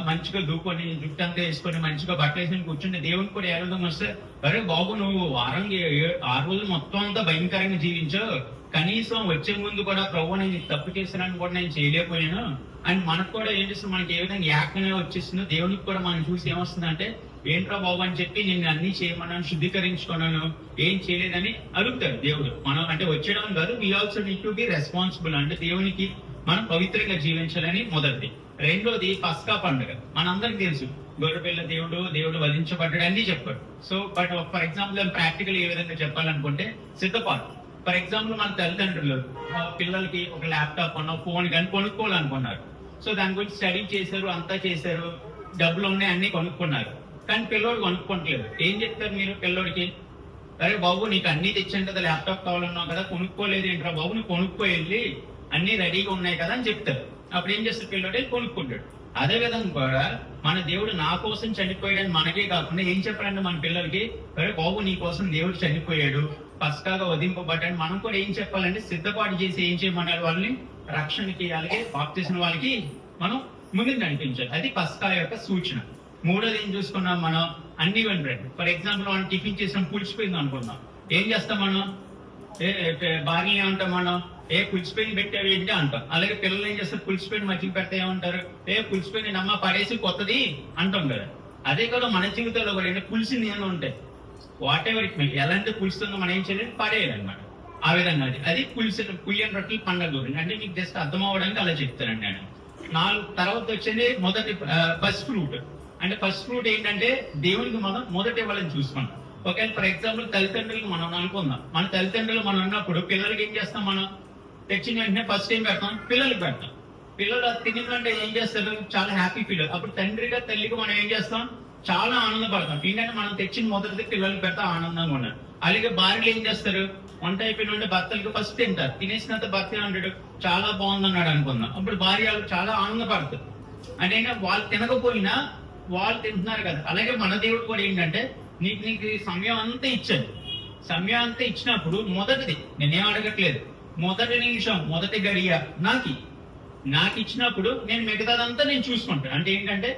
మంచిగా దూకొని, జుట్టంతా వేసుకొని, మంచిగా బట్టలు వేసుకొని కూర్చుంటే దేవునికి కూడా ఏడవడం వస్తే, అరే బాబు నువ్వు 6 రోజులు మొత్తం అంతా భయంకరంగా జీవించావు, కనీసం వచ్చే ముందు కూడా ప్రభు నేను తప్పు చేసినాను కూడా నేను చేయలేకపోయాను అని మనకు కూడా ఏం చేస్తుంది, మనకి ఏ విధంగా యాక్నే వచ్చేస్తుందో దేవునికి కూడా మనం చూసి ఏమొస్తుందంటే ఏంట్రా బాబు అని చెప్పి నేను అన్ని చేయమన్నాను, శుద్ధీకరించుకున్నాను, ఏం చేయలేదని అడుగుతారు దేవుడు. మనం అంటే వచ్చేయడం కాదు, we also need to be responsible. అంటే దేవునికి మనం పవిత్రంగా జీవించాలని మొదటిది. రెండోది పస్కా పండుగ. మనందరికి తెలుసు, గొర్రెపిల్ల దేవుడు వధించబడ్డాడు అన్ని చెప్పాడు. So but for example practical ఏ విధంగా చెప్పాలనుకుంటే సిద్ధపాటు. ఫర్ ఎగ్జాంపుల్ మన తల్లిదండ్రులు పిల్లలకి ఒక ల్యాప్టాప్ అన్న ఫోన్ కానీ కొనుక్కోవాలనుకున్నారు. సో దాని గురించి స్టడీ చేశారు, అంతా చేశారు, డబ్బులు ఉన్నాయి, అన్ని కొనుక్కున్నారు. కానీ పిల్లోడు కొనుక్కోవట్లేదు. ఏం చెప్తారు మీరు పిల్లోడికి? అరే బాబు నీకు అన్ని తెచ్చాను కదా, ల్యాప్టాప్ కావాలన్నావు కదా, కొనుక్కోలేదు ఏంట్రా బాబు, నువ్వు కొనుక్కో వెళ్ళి, అన్ని రెడీగా ఉన్నాయి కదా అని చెప్తారు. అప్పుడు ఏం చేస్తారు? పిల్లోడే కొనుక్కుంటాడు. అదే విధంగా కూడా మన దేవుడు నా కోసం చనిపోయాడని మనకే కాకుండా ఏం చెప్పాలంటే మన పిల్లలకి, అరే బాబు నీ కోసం దేవుడు చనిపోయాడు, పస్కాగా వధింపబడ్డాడు. మనం కూడా ఏం చెప్పాలంటే సిద్ధపాటు చేసి ఏం చేయమన్నారు? వాళ్ళని రక్షణకి, అలాగే బాప్తిస్మ వాళ్ళకి మనం ముందుకు నడిపించాలి. అది పస్కా యొక్క సూచన. మూడోది ఏం చూసుకున్నాం మనం? Uneven bread. ఫర్ ఎగ్జాంపుల్ మనం టిఫిన్ చేసిన పులిచిపోయింది అనుకున్నాం. ఏం చేస్తాం మనం? బార్లీ ఏమంటాం మనం? పులిచిపోయింది పెట్టావు ఏంటి అంటాం. అలాగే పిల్లలు ఏం చేస్తారు? పులిచిపోయిన మజ్జిగ పెడితే ఏమంటారు? పులిచిపోయింది అమ్మ పడేసి కొత్తది అంటాం కదా. అదే కూడా మన జీవితంలో కూడా పులిసింది ఏమో ఉంటాయి, వాట్ ఎవర్ ఇట్ మే, ఎలాంటి పులుస్తుందో మనం ఏం చేయాలి? పడేయాలన్నమాట. ఆ విధంగా అది పులియని రొట్టెల పండుగ గురించి అంటే మీకు జస్ట్ అర్థం అవ్వడానికి అలా చెప్తానండి నేను. 4 తర్వాత వచ్చేది మొదటి ఫస్ట్ ఫ్రూట్. అంటే ఫస్ట్ ఫ్రూట్ ఏంటంటే దేవునికి మనం మొదటి ఇవ్వాలని చూసుకున్నాం. ఒకవేళ ఫర్ ఎగ్జాంపుల్ తల్లిదండ్రులకు మనం అనుకుందాం, మన తల్లిదండ్రులు మనం ఉన్నప్పుడు పిల్లలకి ఏం చేస్తాం? మనం తెచ్చిన వెంటనే ఫస్ట్ ఏం పెడతాం? పిల్లలకి పెడతాం. పిల్లలు తినిందంటే ఏం చేస్తారు? చాలా హ్యాపీ ఫీల్. అప్పుడు తండ్రిగా తల్లిగా మనం ఏం చేస్తాం? చాలా ఆనందపడతాం. ఏంటంటే మనం తెచ్చిన మొదటిది పిల్లలకి పెడతా ఆనందంగా ఉన్నారు. అలాగే భార్యలు ఏం చేస్తారు? వంట అయిపోయిన భర్తలకు ఫస్ట్ తింటారు. తినేసినంత భర్త అంటాడు చాలా బాగుందన్నాడు అనుకుందాం. అప్పుడు భార్య చాలా ఆనందపడతారు. అంటే వాళ్ళు తినకపోయినా వాళ్ళు తింటున్నారు కదా. అలాగే మన దేవుడు కూడా ఏంటంటే నీకు సమయం అంతా ఇచ్చాడు. సమయం అంతా ఇచ్చినప్పుడు మొదటిది నేనేం అడగట్లేదు, మొదటి నిమిషం, మొదటి గడియ నాకు ఇచ్చినప్పుడు నేను మిగతాదంతా నేను చూసుకుంటాను. అంటే ఏంటంటే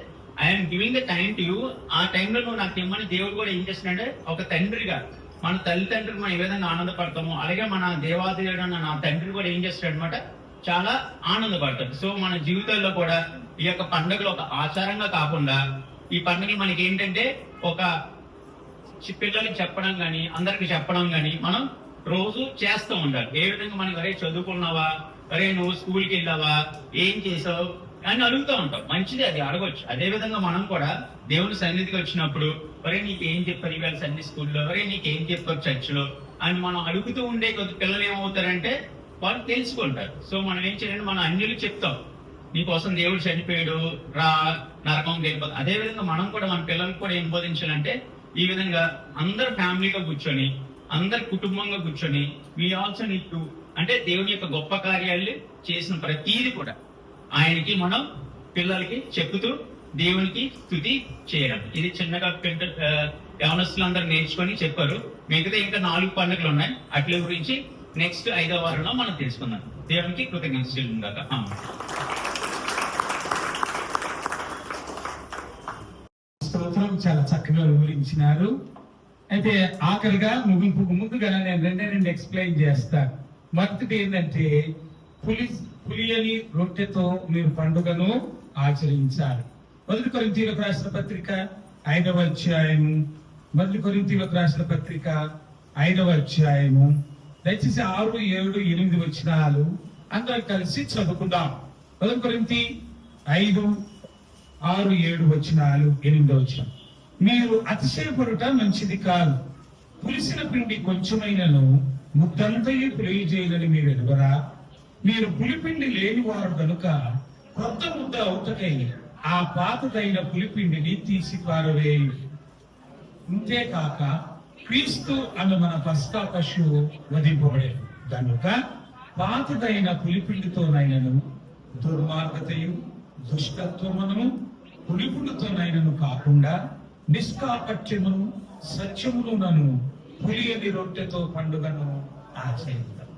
I'm giving the time to you. ఆ టైంలో నువ్వు నాకు ఇమ్మని దేవుడు కూడా ఏం చేస్తున్నాడంటే ఒక తండ్రిగా మన తల్లిదండ్రులు మనం ఏ విధంగా ఆనందపడతామో అలాగే మన దేవాదేవుడు నా తండ్రి కూడా ఏం చేస్తాడు అనమాట, చాలా ఆనందపడతాడు. సో మన జీవితాల్లో కూడా ఈ యొక్క పండుగలు ఒక ఆచారంగా కాకుండా ఈ పండుగలు మనకి ఏంటంటే ఒక పిల్లలకి చెప్పడం కానీ అందరికి చెప్పడం కానీ మనం రోజు చేస్తూ ఉండాలి. ఏ విధంగా మనకి అరే చదువుకున్నావా, అరే నువ్వు స్కూల్కి వెళ్ళావా, ఏం చేసావు అని అడుగుతూ ఉంటాం. మంచిది, అది అడగొచ్చు. అదే విధంగా మనం కూడా దేవుని సన్నిధికి వచ్చినప్పుడు ఒరే నీకేం చెప్పారు ఇవాళ సండే స్కూల్లో, ఒరే నీకేం చెప్పారు చర్చిలో అని మనం అడుగుతూ ఉండే కొద్ది పిల్లలు ఏమవుతారంటే వాళ్ళు తెలుసుకుంటారు. సో మనం ఏం చేయాలంటే మనం అన్యులు చెప్తాం నీకోసం దేవుడు చనిపోయాడు, రా నరకం వెళ్ళిపోతాం. అదే విధంగా మనం కూడా మన పిల్లలకు కూడా ఏం బోధించాలంటే ఈ విధంగా అందరు ఫ్యామిలీగా కూర్చొని అందరు కుటుంబంగా కూర్చొని వీ ఆల్సో నీడ్ టు అంటే దేవుని యొక్క గొప్ప కార్యాలు చేసిన ప్రతీది కూడా ఆయనకి మనం పిల్లలకి చెప్పుతూ దేవునికి స్తుతి చేయడం. ఇది చిన్నగా యవనస్తులందరూ నేర్చుకొని చెప్పారు. మిగతా ఇంకా 4 పండుగలు ఉన్నాయి. అట్ల గురించి నెక్స్ట్ 5వ వారంలో మనం తెలుసుకుందాం. దేవునికి కృతజ్ఞతలు. స్తోత్రం, చాలా చక్కగా వివరించినారు. అయితే ఆఖరిగా ముగింపుకు ముందుగా నేను రెండు ఎక్స్ప్లెయిన్ చేస్తాను. మొదటిది ఏంటంటే పులియని రొట్టెతో మీరు పండుగను ఆచరించాలి. 1 కొరింథీయులకు రాసిన పత్రిక 5వ అధ్యాయము, 1 కొరింథీయులకు రాసిన పత్రిక 5వ అధ్యాయము, దయచేసి 6, 7, 8 వచనాలు అందరం కలిసి చదువుకుందాం. 1 కొరింథీ 5, 6, 7 వచనాలు, 8వ వచనం. మీరు అతిశయపడుట మంచిది కాదు. పులిసిన పిండి కొంచెమైనను ముద్దంతయు పులియజేయదని మీరు ఎదుగరా? మీరు పులిపిండి లేనివారు కనుక కొత్త ముద్ద అవుటకై ఆ పాతదైన పులిపిండిని తీసి పారవేయు. ఇంతేకాక క్రీస్తు అన్న మన పస్కా పశువు వధింపబడేది కనుక పాతదైన పులిపిండితోనైనను దుర్మార్గతయు దుష్టత్వమును పులిపుండుతోనైనను కాకుండా నిష్కాపట్యమును సత్యమును పులియని రొట్టెతో పండుగను ఆచరిద్దాం.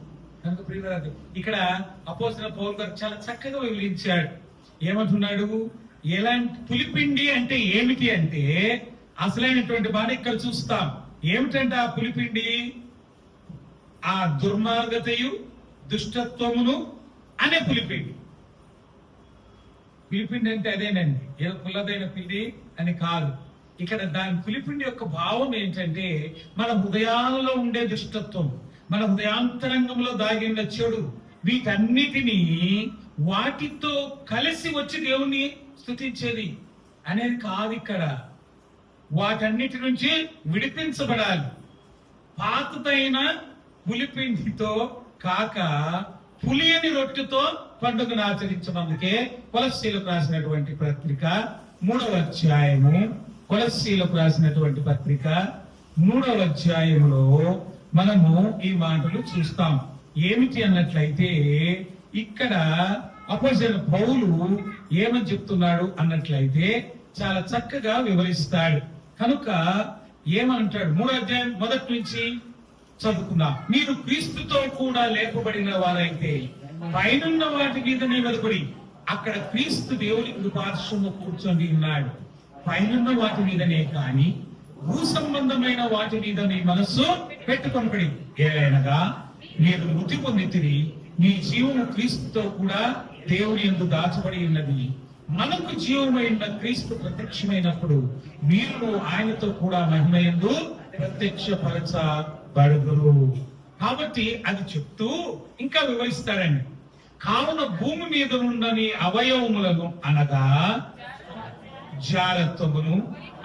కనుక ప్రియులారా, ఇక్కడ అపోస్తలుడైన పౌలు గారు చాలా చక్కగా వివరించాడు. ఏమంటున్నాడు? ఎలాంటి పులిపిండి అంటే ఏమిటి అంటే అసలైనటువంటి మాట ఇక్కడ చూస్తాం. ఏమిటంటే ఆ పులిపిండి ఆ దుర్మార్గతయు దుష్టత్వమును అనే పులిపిండి. పులిపిండి అంటే అదేనండి, ఏదో పుల్లదైన పిండి అని కాదు. ఇక్కడ దాని పులిపిండి యొక్క భావం ఏంటంటే మన హృదయాలలో ఉండే దుష్టత్వం, మన హృదయాంతరంగంలో దాగిన చెడు, వీటన్నిటినీ వాటితో కలిసి వచ్చి దేవుణ్ణి స్తుతించేది అనేది కాదు. ఇక్కడ వాటన్నిటి నుంచి విడిపించబడాలి. పాతదైన పులిపిండితో కాక పులియని రొట్టెతో పండుగను ఆచరించమందుకే కొలస్సీలకు రాసినటువంటి పత్రిక 3వ అధ్యాయము, కొలస్సీలకు రాసినటువంటి పత్రిక 3వ అధ్యాయంలో మనము ఈ మాటలు చూస్తాం. ఏమిటి అన్నట్లయితే ఇక్కడ అపోస్తలుడైన పౌలు ఏమని చెప్తున్నాడు అన్నట్లయితే చాలా చక్కగా వివరిస్తాడు. కనుక ఏమంటాడు? 3వ అధ్యాయం మొదటి నుంచి చదువుకున్నా. మీరు క్రీస్తుతో కూడా లేపబడిన వారైతే పైనున్న వాటి మీద నిలబడి, అక్కడ క్రీస్తు దేవుని పార్శ్వము కూర్చొని ఉన్నాడు. పైనున్న వాటి మీదనే కాని భూ సంబంధమైన వాటి మీద మీ మనస్సు పెట్టుకొనబడి, ఏలైనగా మీరు మృతి పొందితిరి, మీ జీవము క్రీస్తుతో కూడా దేవుని యందు దాచబడి ఉన్నది. మనకు జీవమైన క్రీస్తు ప్రత్యక్షమైనప్పుడు మీరు ఆయనతో కూడా మహిమయందు ప్రత్యక్షపరచబడుదురు. కాబట్టి అది చెప్తూ ఇంకా వివరిస్తాడండి. కావున భూమి మీద ఉండని అవయవములను అనగా జారత్వమును,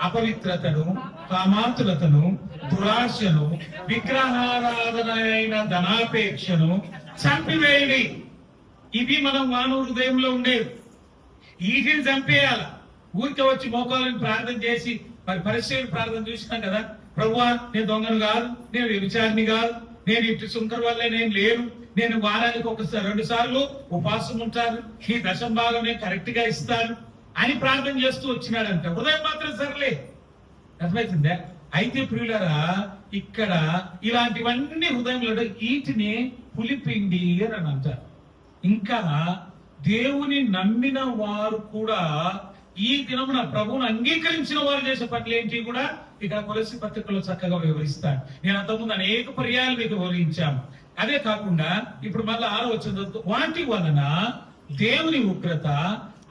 అపవిత్రతను, కామాతులతను, దురాశను, విగ్రహారాధన అయిన ధనాపేక్షను చంపివేయండి. ఇవి మనం మానవ హృదయంలో ఉండేవి. వీటిని చంపేయాలి. ఊరికే వచ్చి మోకాలను ప్రార్థన చేసి, మరి పరిశీలన ప్రార్థన చూసినాం కదా, ప్రభువా నేను దొంగను కాదు, నేను వ్యభిచారిని కాదు, నేను ఇటు సుంకర్ వల్లే నేను లేను, నేను వారానికి 1-2 సార్లు ఉపవాసం ఉంటాను, ఈ దశం భాగం నేను కరెక్ట్ గా ఇస్తాను అని ప్రార్థన చేస్తూ వచ్చినాడంట. హృదయం మాత్రం సర్లే. అర్థమవుతుందా? అయితే ప్రియులారా, ఇక్కడ ఇలాంటివన్నీ హృదయంలో వీటిని పులిపిండి అని అంటారు. ఇంకా దేవుని నమ్మిన వారు కూడా ఈ దినమున ప్రభువును అంగీకరించిన వారు చేసే పనులు ఏంటి కూడా ఇక్కడ కొలస్సీ పత్రికలో చక్కగా వివరిస్తాడు. నేను అంతకుముందు అనేక పర్యాలు మీకు వివరించాను. అదే కాకుండా ఇప్పుడు మళ్ళీ 6వ వచనం, వాటి వలన దేవుని ఉగ్రత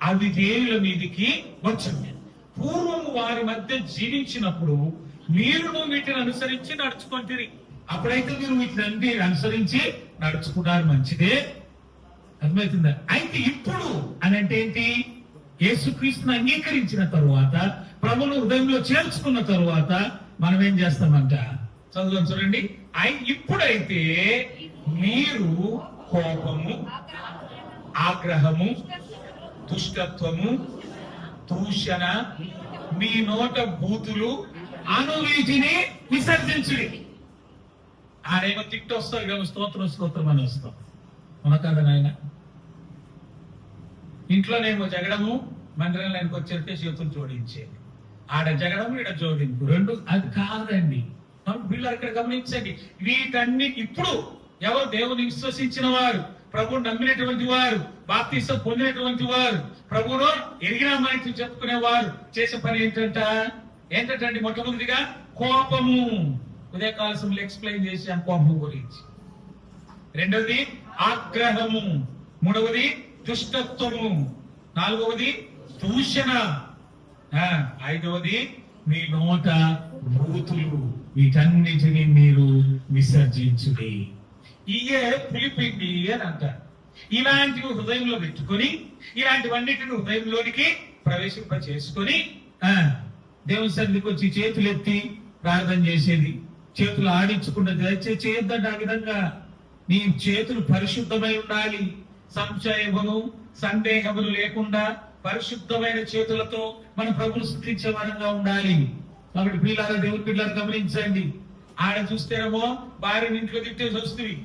అవిధేయుల మీదికి వచ్చింది. పూర్వము వారి మధ్య జీవించినప్పుడు మీరును వీటిని అనుసరించి నడుచుకుంటారు. అప్పుడైతే మీరు వీటిని అనుసరించి నడుచుకున్నారు, మంచిదే. అర్థమవుతుందా? అయితే ఇప్పుడు అని అంటే ఏంటి? యేసుక్రీస్తుని అంగీకరించిన తరువాత, ప్రభువును హృదయంలో చేర్చుకున్న తరువాత మనం ఏం చేస్తామంట? చదువు చూడండి. ఇప్పుడైతే మీరు కోపము, ఆగ్రహము, దుష్టత్వము, దూషణ, మీ నోట బూతులు అను వీటిని విసర్జించుడి. ఆడేమో తిట్టు వస్తారు కదా, స్తోత్రం స్తోత్రం అని వస్తాం. మన కదా నాయన. ఇంట్లోనేమో జగడము, మందిరంలోకి వచ్చేస్తే చేతులు జోడించేది. ఆడ జగడము, ఈడ జోడింపు, రెండు. అది కాదండి. పిల్లలు ఇక్కడ గమనించండి. వీటన్ని ఇప్పుడు ఎవరు దేవుని విశ్వసించిన వారు, ప్రభువును నమ్మినటువంటి వారు, బాప్తిసం పొందినటువంటి వారు, ప్రభువును ఎరిగినామని చెప్పుకునేవారు చేసే పని ఏంటంటే మొట్టమొదటిగా కోపము. ఉదయకాల సమయంలో ఎక్స్ప్లెయిన్ చేశాం కోపం గురించి. రెండవది ఆగ్రహము, మూడవది దుష్టత్వము, నాలుగవది దూషణ, ఐదవది మీ నోట బూతులు. వీటన్నిటిని మీరు విసర్జించుడి. ఇయే పులిపిండి అని అంటారు. ఇలాంటివి హృదయంలో పెట్టుకొని, ఇలాంటివన్నిటిని హృదయంలోనికి ప్రవేశింప చేసుకొని దేవుని సన్నిధికి వచ్చి చేతులు ఎత్తి ప్రార్థన చేసేది, చేతులు ఆడించకుండా దయచేసి చేయొద్దండి. ఆ విధంగా నీ చేతులు పరిశుద్ధమై ఉండాలి. సంశయమును, సందేహములు లేకుండా పరిశుద్ధమైన చేతులతో మన ప్రభువును స్తుతించే వారంగా ఉండాలి. కాబట్టి పిల్లల దేవుని పిల్లలు గమనించండి. ఆడ చూస్తేనేమో భార్యని ఇంట్లో తిట్టేసి వస్తుంది,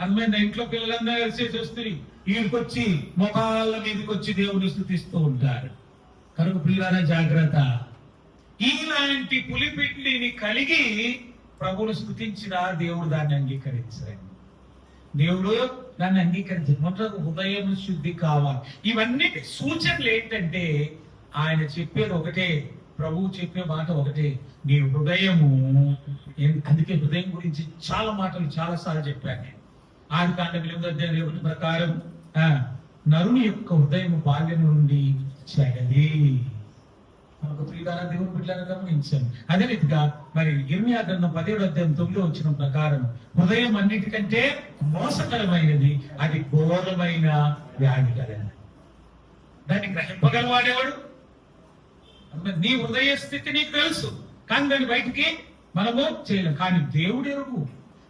అందమైన ఇంట్లో పిల్లలందరూ కలిసేసి వస్తుంది, వీడికొచ్చి మొఖాల మీదకి వచ్చి దేవుని స్తుతిస్తూ ఉంటారు. కనుక పిల్లల జాగ్రత్త. ఇలాంటి పులిపిండిని కలిగి ప్రభువును స్తుతించిన దేవుడు దాన్ని అంగీకరించాడు. దేవుడు దాన్ని అంగీకరించాడు. హృదయం శుద్ధి కావాలి. ఇవన్నీ సూచనలు ఏంటంటే ఆయన చెప్పేది ఒకటే, ప్రభువు చెప్పే మాట ఒకటే, నీ హృదయము. అందుకే హృదయం గురించి చాలా మాటలు చాలా సార్లు చెప్పాను నేను. ఆదికాండం 8వ ప్రకారం నరుని యొక్క హృదయం బాల్యం నుండి చెడది. మనకు ప్రియులారా దేవుని బిడ్డలారా గమనించాను. అదే రీతిగా మరి ఇర్మియా గ్రంథం 17:9 వచ్చిన ప్రకారం హృదయం అన్నిటికంటే మోసకరమైనది, అది ఘోరమైన వ్యాధి కలది. దాన్ని గ్రహింపగలవాడేవాడు? నీ హృదయ స్థితి నీకు తెలుసు, కానీ దాన్ని బయటికి మనము చేయలేం. కానీ దేవుడు ఎరుగు,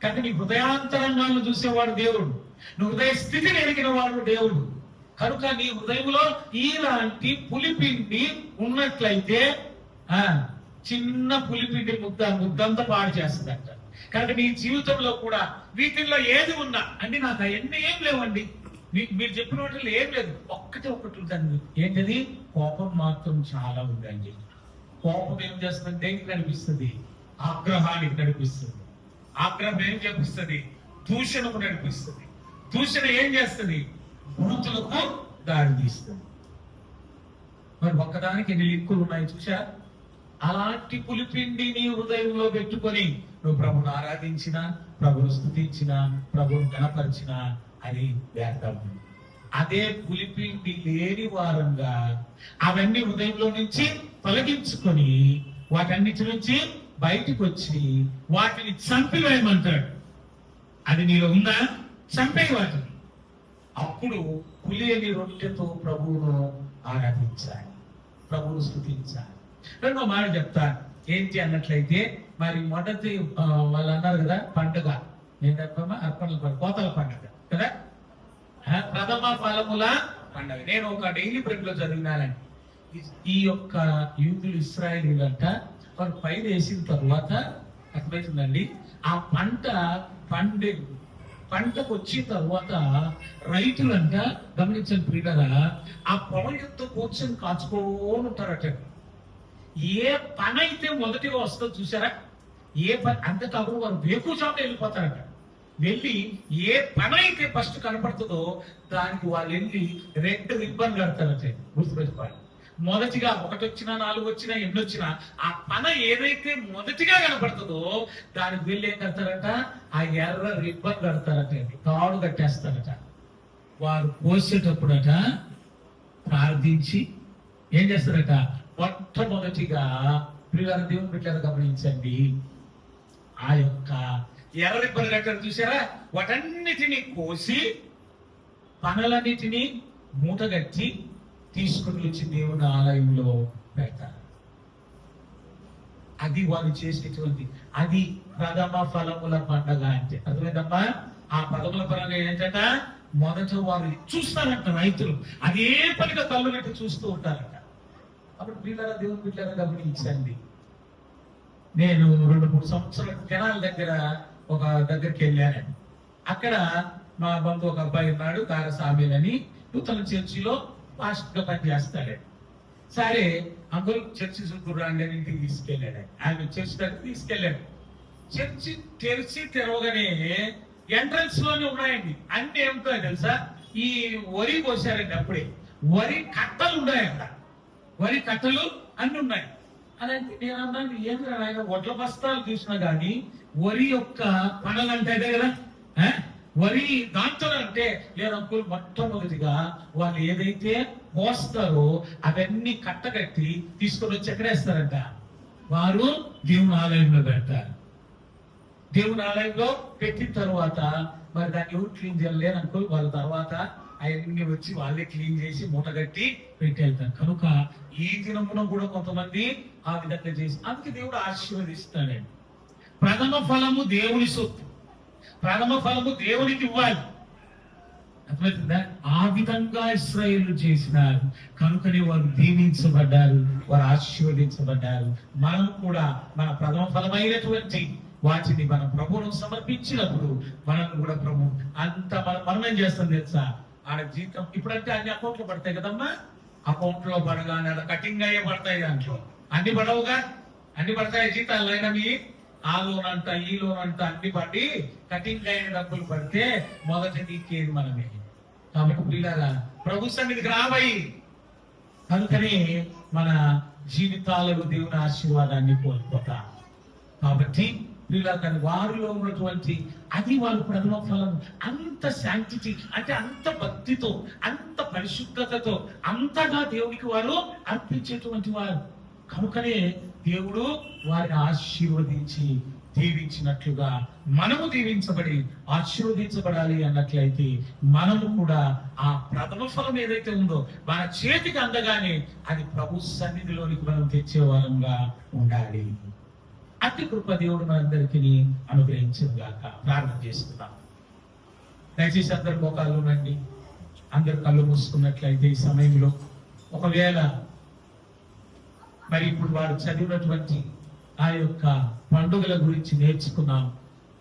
కానీ నీ హృదయాంతరంగాలను చూసేవాడు దేవుడు, నువ్వు హృదయ స్థితిని ఎరిగిన వాడు దేవుడు. కనుక నీ హృదయంలో ఇలాంటి పులిపిండి ఉన్నట్లయితే చిన్న పులిపిండి ముద్దంతా పాడు చేస్తుందంట. కనుక నీ జీవితంలో కూడా వీటిల్లో ఏది ఉన్నా అంటే నాకు అవన్నీ ఏం లేవండి, మీరు చెప్పిన వాటిలో ఏం లేదు, ఒక్కటి ఉందండి. ఏంటది? కోపం మాత్రం చాలా ఉందండి. కోపం ఏం చేస్తుందంటే దేనికి నడిపిస్తుంది? ఆగ్రహానికి నడిపిస్తుంది. ఆగ్రహం ఏం చేపిస్తుంది? దూషణకు నడిపిస్తుంది. దూషణ ఏం చేస్తుంది? బూతులకు దారి తీస్తుంది. మరి ఒక్కదానికి ఎన్ని లింకులు ఉన్నాయి చూసా? అలాంటి పులిపిండి నీ హృదయంలో పెట్టుకొని నువ్వు ప్రభుని ఆరాధించినా, ప్రభుని స్తుతించినా, ప్రభుని గణపరిచినా అది వ్యర్థం. అదే పులిపిండి లేని వారంగా అవన్నీ హృదయంలో నుంచి తొలగించుకొని వాటన్నిటి నుంచి బయటికి వచ్చి వాటిని చంపివేయమంటాడు. అది నీలో ఉందా? చంపేయి వాటిని. అప్పుడు పులియని రొట్టెతో ప్రభువును ఆరాధించాలి, ప్రభువును స్తుతించాలి. రెండో మాట చెప్తా ఏంటి అన్నట్లయితే, మరి మొదటి వాళ్ళు అన్నారు కదా పండుగ ఏంటమ్మా? అర్పణల కోతల పండుగ కదా, ప్రథమ ఫలముల పండుగ. నేను ఒక డైలీ బ్రెడ్ లో చదివినానండి. ఈ యొక్క యూదులు ఇశ్రాయేలీలంట వారు పైన వేసిన తర్వాత అర్థమవుతుందండి, ఆ పంటకు వచ్చిన తర్వాత రైతులంట గమనించండి ప్రియులారా, ఆ పొలం యొక్క కూర్చొని కాచుకోని ఉంటారట. ఏ పని అయితే మొదటిగా వస్తుందో చూసారా, ఏ పని అంతేకాకుండా వారు వేకుజామున వెళ్ళిపోతారట. వెళ్ళి ఏ పని అయితే ఫస్ట్ కనపడుతుందో దానికి వాళ్ళు వెళ్ళి రెడ్ రిబ్బన్ కడతారట. గుర్తుపెట్టుకోవాలి, మొదటిగా 1 వచ్చినా 4 వచ్చినా 8 వచ్చినా ఆ పని ఏదైతే మొదటిగా కనపడుతుందో దానికి వెళ్ళి ఏం కడతారట? ఆ ఎర్ర రిబ్బన్ కడతారట, తాడు కట్టేస్తారట. వారు కోసేటప్పుడట ప్రార్థించి ఏం చేస్తారట? మొట్టమొదటిగా ప్రియులారా దేవుని బిడ్డలారా గమనించండి, ఆ యొక్క ఎర్ర రిబ్బన్ కట్టారు చూసారా, వాటన్నిటినీ కోసి పనులన్నిటినీ మూటగట్టి తీసుకుని వచ్చి దేవుని ఆలయంలో పెడతారు. అది వాళ్ళు చేసేటువంటి అది ప్రథమ ఫలముల పండగ అంటే. అర్థమైందమ్మా? ఆ పదముల పరంగా ఏంటంట, మొదట వారు చూస్తారంట రైతులు, అదే పనిగా కళ్ళు పెట్టి చూస్తూ ఉంటారంట. అప్పుడు పిల్లల దేవుని బిడ్డలారా గమనించండి, నేను 2-3 సంవత్సరాల కెనాల దగ్గరికి వెళ్ళాను. అక్కడ మా బంధు ఒక అబ్బాయి ఉన్నాడు, కారసామీన్ అని, నూతన చర్చిలో ఫాస్ట్ గా పని చేస్తాడు. సరే అంకుల్ చర్చి చుట్టూరాండి అని ఇంటికి తీసుకెళ్ళాడు. ఆయన చర్చి దగ్గర తీసుకెళ్ళాడు. చర్చి తెరిచి తెరవగానే ఎంట్రన్స్ లోనే ఉన్నాయండి అన్ని. ఏమిటో తెలుసా? ఈ వరి కోసారండి అప్పుడే. వరి కట్టలు ఉన్నాయి అక్కడ, వరి కట్టలు అన్ని ఉన్నాయి. అదంటే నేను అన్నాను, ఏమి ఆయన వడ్ల బస్తాలు చూసినా గానీ వరి యొక్క పనులు అంటే కదా, వరి దాంతో అంటే లేదంకుల్, మొట్టమొదటిగా వాళ్ళు ఏదైతే మోస్తారో అవన్నీ కట్టగట్టి తీసుకొని వచ్చి ఎక్కడేస్తారంట? వారు దేవుని ఆలయంలో పెడతారు. దేవుని ఆలయంలో పెట్టిన తర్వాత మరి దాన్ని ఎవరు క్లీన్ చేయలేరు అనుకో, వాళ్ళ తర్వాత అవన్నీ వచ్చి వాళ్ళే క్లీన్ చేసి మూటగట్టి పెట్టేళ్తారు. కనుక ఈ దినమున కూడా కొంతమంది ఆ విధంగా చేసి, అందుకే దేవుడు ఆశీర్వదిస్తాడండి. ప్రథమ ఫలము దేవుని సొత్తు, ప్రథమ ఫలము దేవునికి ఇవ్వాలి. అర్థమవుతుందా? ఆ విధంగా ఇశ్రాయేలు చేసినారు కనుకనే వారు దీవించబడ్డారు, వారు ఆశీర్వదించబడ్డారు. మనం కూడా మన ప్రథమ ఫలమైనటువంటి వాటిని మనం ప్రభువును సమర్పించినప్పుడు మనం కూడా ప్రభు అంత మనం ఏం చేస్తాం తెలుసా? ఆడ జీతం ఇప్పుడంటే అన్ని అకౌంట్లో పడతాయి కదమ్మా. అకౌంట్ లో పడగానే అలా కటింగ్ అయ్యే పడతాయి, దాంట్లో అన్ని పడవుగా, అన్ని పడతాయి జీతాలు అయినా మీ ఆ లోన్ అంట ఈ లోన్ అంట అన్ని పడి కటింగ్ అయిన డబ్బులు పడితే మొదట నీకేది మనమే. కాబట్టి పిల్లరా ప్రభు సన్నిధికి రాబోయి, కనుకనే మన జీవితాలకు దేవుని ఆశీర్వాదాన్ని కోల్పోతాం. కాబట్టి పిల్లల వారిలో ఉన్నటువంటి అది వాళ్ళు ప్రథమ ఫలం, అంత శాంతిటీ అంటే అంత భక్తితో, అంత పరిశుద్ధతతో అంతగా దేవునికి వారు అర్పించేటువంటి వారు. కనుకనే దేవుడు వారిని ఆశీర్వదించి దీవించినట్లుగా మనము దీవించబడి ఆశీర్వదించబడాలి అన్నట్లయితే మనము కూడా ఆ ప్రథమ ఫలం ఏదైతే ఉందో మన చేతికి అందగానే అది ప్రభు సన్నిధిలోనికి మనం తెచ్చేవారంగా ఉండాలి. అతి కృప దేవుడు మనందరికీ అనుగ్రహించుగాక. ప్రార్థన చేసుకుందాం. దయచేసి అందరు మోకాళ్ళు ఉండండి. అందరు కళ్ళు మూసుకున్నట్లయితే ఈ సమయంలో ఒకవేళ మరి ఇప్పుడు వారు చదివినటువంటి ఆ యొక్క పండుగల గురించి నేర్చుకున్నాం,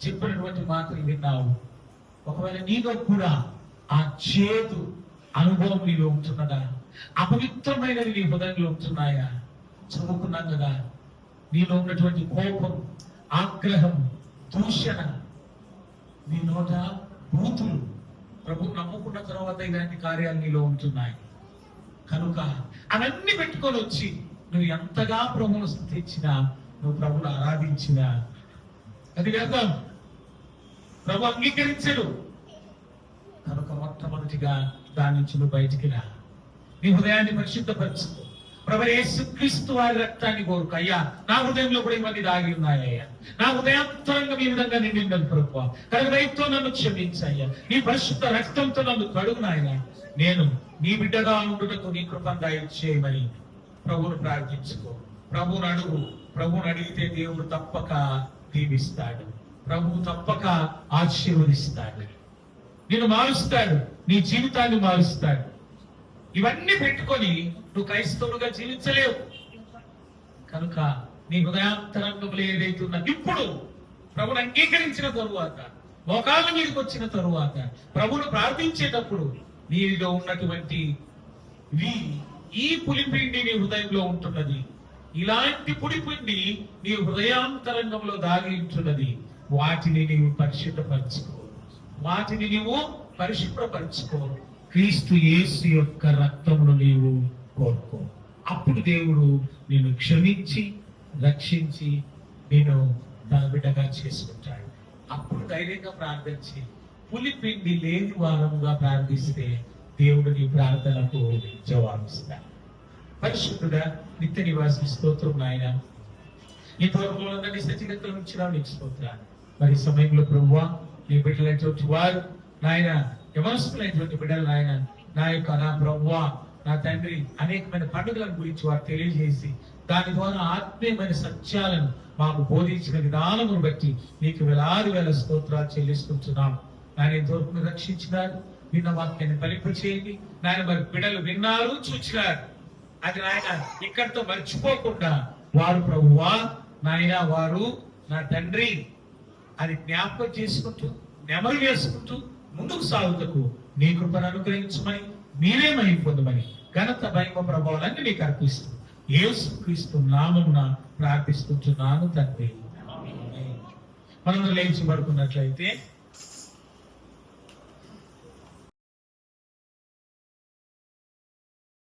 చెప్పినటువంటి మాటలు విన్నావు. ఒకవేళ నీలో కూడా ఆ చేదు అనుభవం నీలో ఉంటున్నదా? అపవిత్రమైనవి నీ హృదయంలో ఉంటున్నాయా? చదువుకున్నాం కదా, నీలో ఉన్నటువంటి కోపం, ఆగ్రహం, దూషణ, నీ నోట బూతులు, ప్రభు నమ్ముకున్న తర్వాత ఇలాంటి కార్యాలు నీలో ఉంటున్నాయి. కనుక అవన్నీ పెట్టుకొని వచ్చి నువ్వు ఎంతగా ప్రభువును స్తుతించినా, నువ్వు ప్రభువును ఆరాధించినా అది వ్యర్థం. ప్రభు అంగీకరించడు. కనుక మొట్టమొదటిగా దాని నుంచి నువ్వు బయటికి రా. నీ హృదయాన్ని పరిశుద్ధపరచుకో. ప్రభు యేసుక్రీస్తు వారి రక్తాన్ని కోరుకు. అయ్యా, నా హృదయంలో కూడా ఇవన్నీ దాగి ఉన్నాయ్యా, నా హృదయాంతరంగా ఈ విధంగా నిండిందని ప్రభు, కనుక దయతో నన్ను క్షమించయ్యా, నీ పరిశుద్ధ రక్తంతో నన్ను కడుగునాయన, నేను నీ బిడ్డగా ఉండుటకు నీ కృపను దయచేయమని ప్రభువును ప్రార్థించుకో. ప్రభువును అడుగు. ప్రభువును అడిగితే దేవుడు తప్పక దీవిస్తాడు. ప్రభువు తప్పక ఆశీర్వదిస్తాడు. నిన్ను మారుస్తాడు, నీ జీవితాన్ని మారుస్తాడు. ఇవన్నీ పెట్టుకొని నువ్వు క్రైస్తవుడుగా జీవించలేవు. కనుక నీ హృదయాంతరంగంలో ఏదైతే ఉన్నా ఇప్పుడు ప్రభువును అంగీకరించిన తరువాత, మోకాళ్ళ మీదకి వచ్చిన తరువాత, ప్రభువును ప్రార్థించేటప్పుడు నీలో ఉన్నటువంటి ఈ పులిపిండి నీ హృదయంలో ఉంటున్నది. ఇలాంటి పులిపిండి నీ హృదయాంతరంగంలో దాగి ఉంటున్నది. వాటిని నీవు పరిశుద్ధపరచుకో. వాటిని నీవు పరిశుభ్రపరచుకో. క్రీస్తు యేసు యొక్క రక్తమును నీవు కోరుకో. అప్పుడు దేవుడు నిన్ను క్షమించి రక్షించి నేను తన బిడ్డగా చేసుకుంటాడు. అప్పుడు ధైర్యంగా ప్రార్థించి పులిపిండి లేని వారముగా ప్రార్థిస్తే దేవుడు నీ ప్రార్థనకు జవాబిస్తాడు. పరిశుద్ధుడా, నిత్య నివాసి స్తోత్రం నాయన. ఇంతవరకు అందరినీ సచిగతలు ఉంచినా నీకు స్తోత్రాలు. మరి సమయంలో ప్రభువా, నీ బిడ్డలైనటువంటి వారు నాయన, యవనస్తులైనటువంటి బిడ్డలు నాయన, నా ప్రభువా, నా తండ్రి, అనేకమైన పండుగల గురించి వారు తెలియజేసి దాని ద్వారా ఆత్మీయమైన సత్యాలను మాకు బోధించిన విధానమును బట్టి నీకు వేలాది వేల స్తోత్రాలు చెల్లిస్తుంటున్నాం. నాయన ఇంతవరకు రక్షించినారు, విన్న వాక్యాన్ని ఫలింప చేయండి నాయన. మరి బిడ్డలు విన్నారు, చూచినారు, అది నాయన ఇక్కడితో మర్చిపోకుండా వారు ప్రభువా నాయన, వారు నా తండ్రి అది జ్ఞాపకం చేసుకుంటూ నెమరు వేసుకుంటూ ముందుకు సాగుటకు నీ కృపను అనుగ్రహించమని, మీరే మహిమ పొందమని, ఘనత మహిమ ప్రభావాలన్నీ నీకు అర్పిస్తూ యేసుక్రీస్తు నామమున ప్రార్థిస్తున్నాను తండ్రి. మనం లేచి పడుకున్నట్లయితే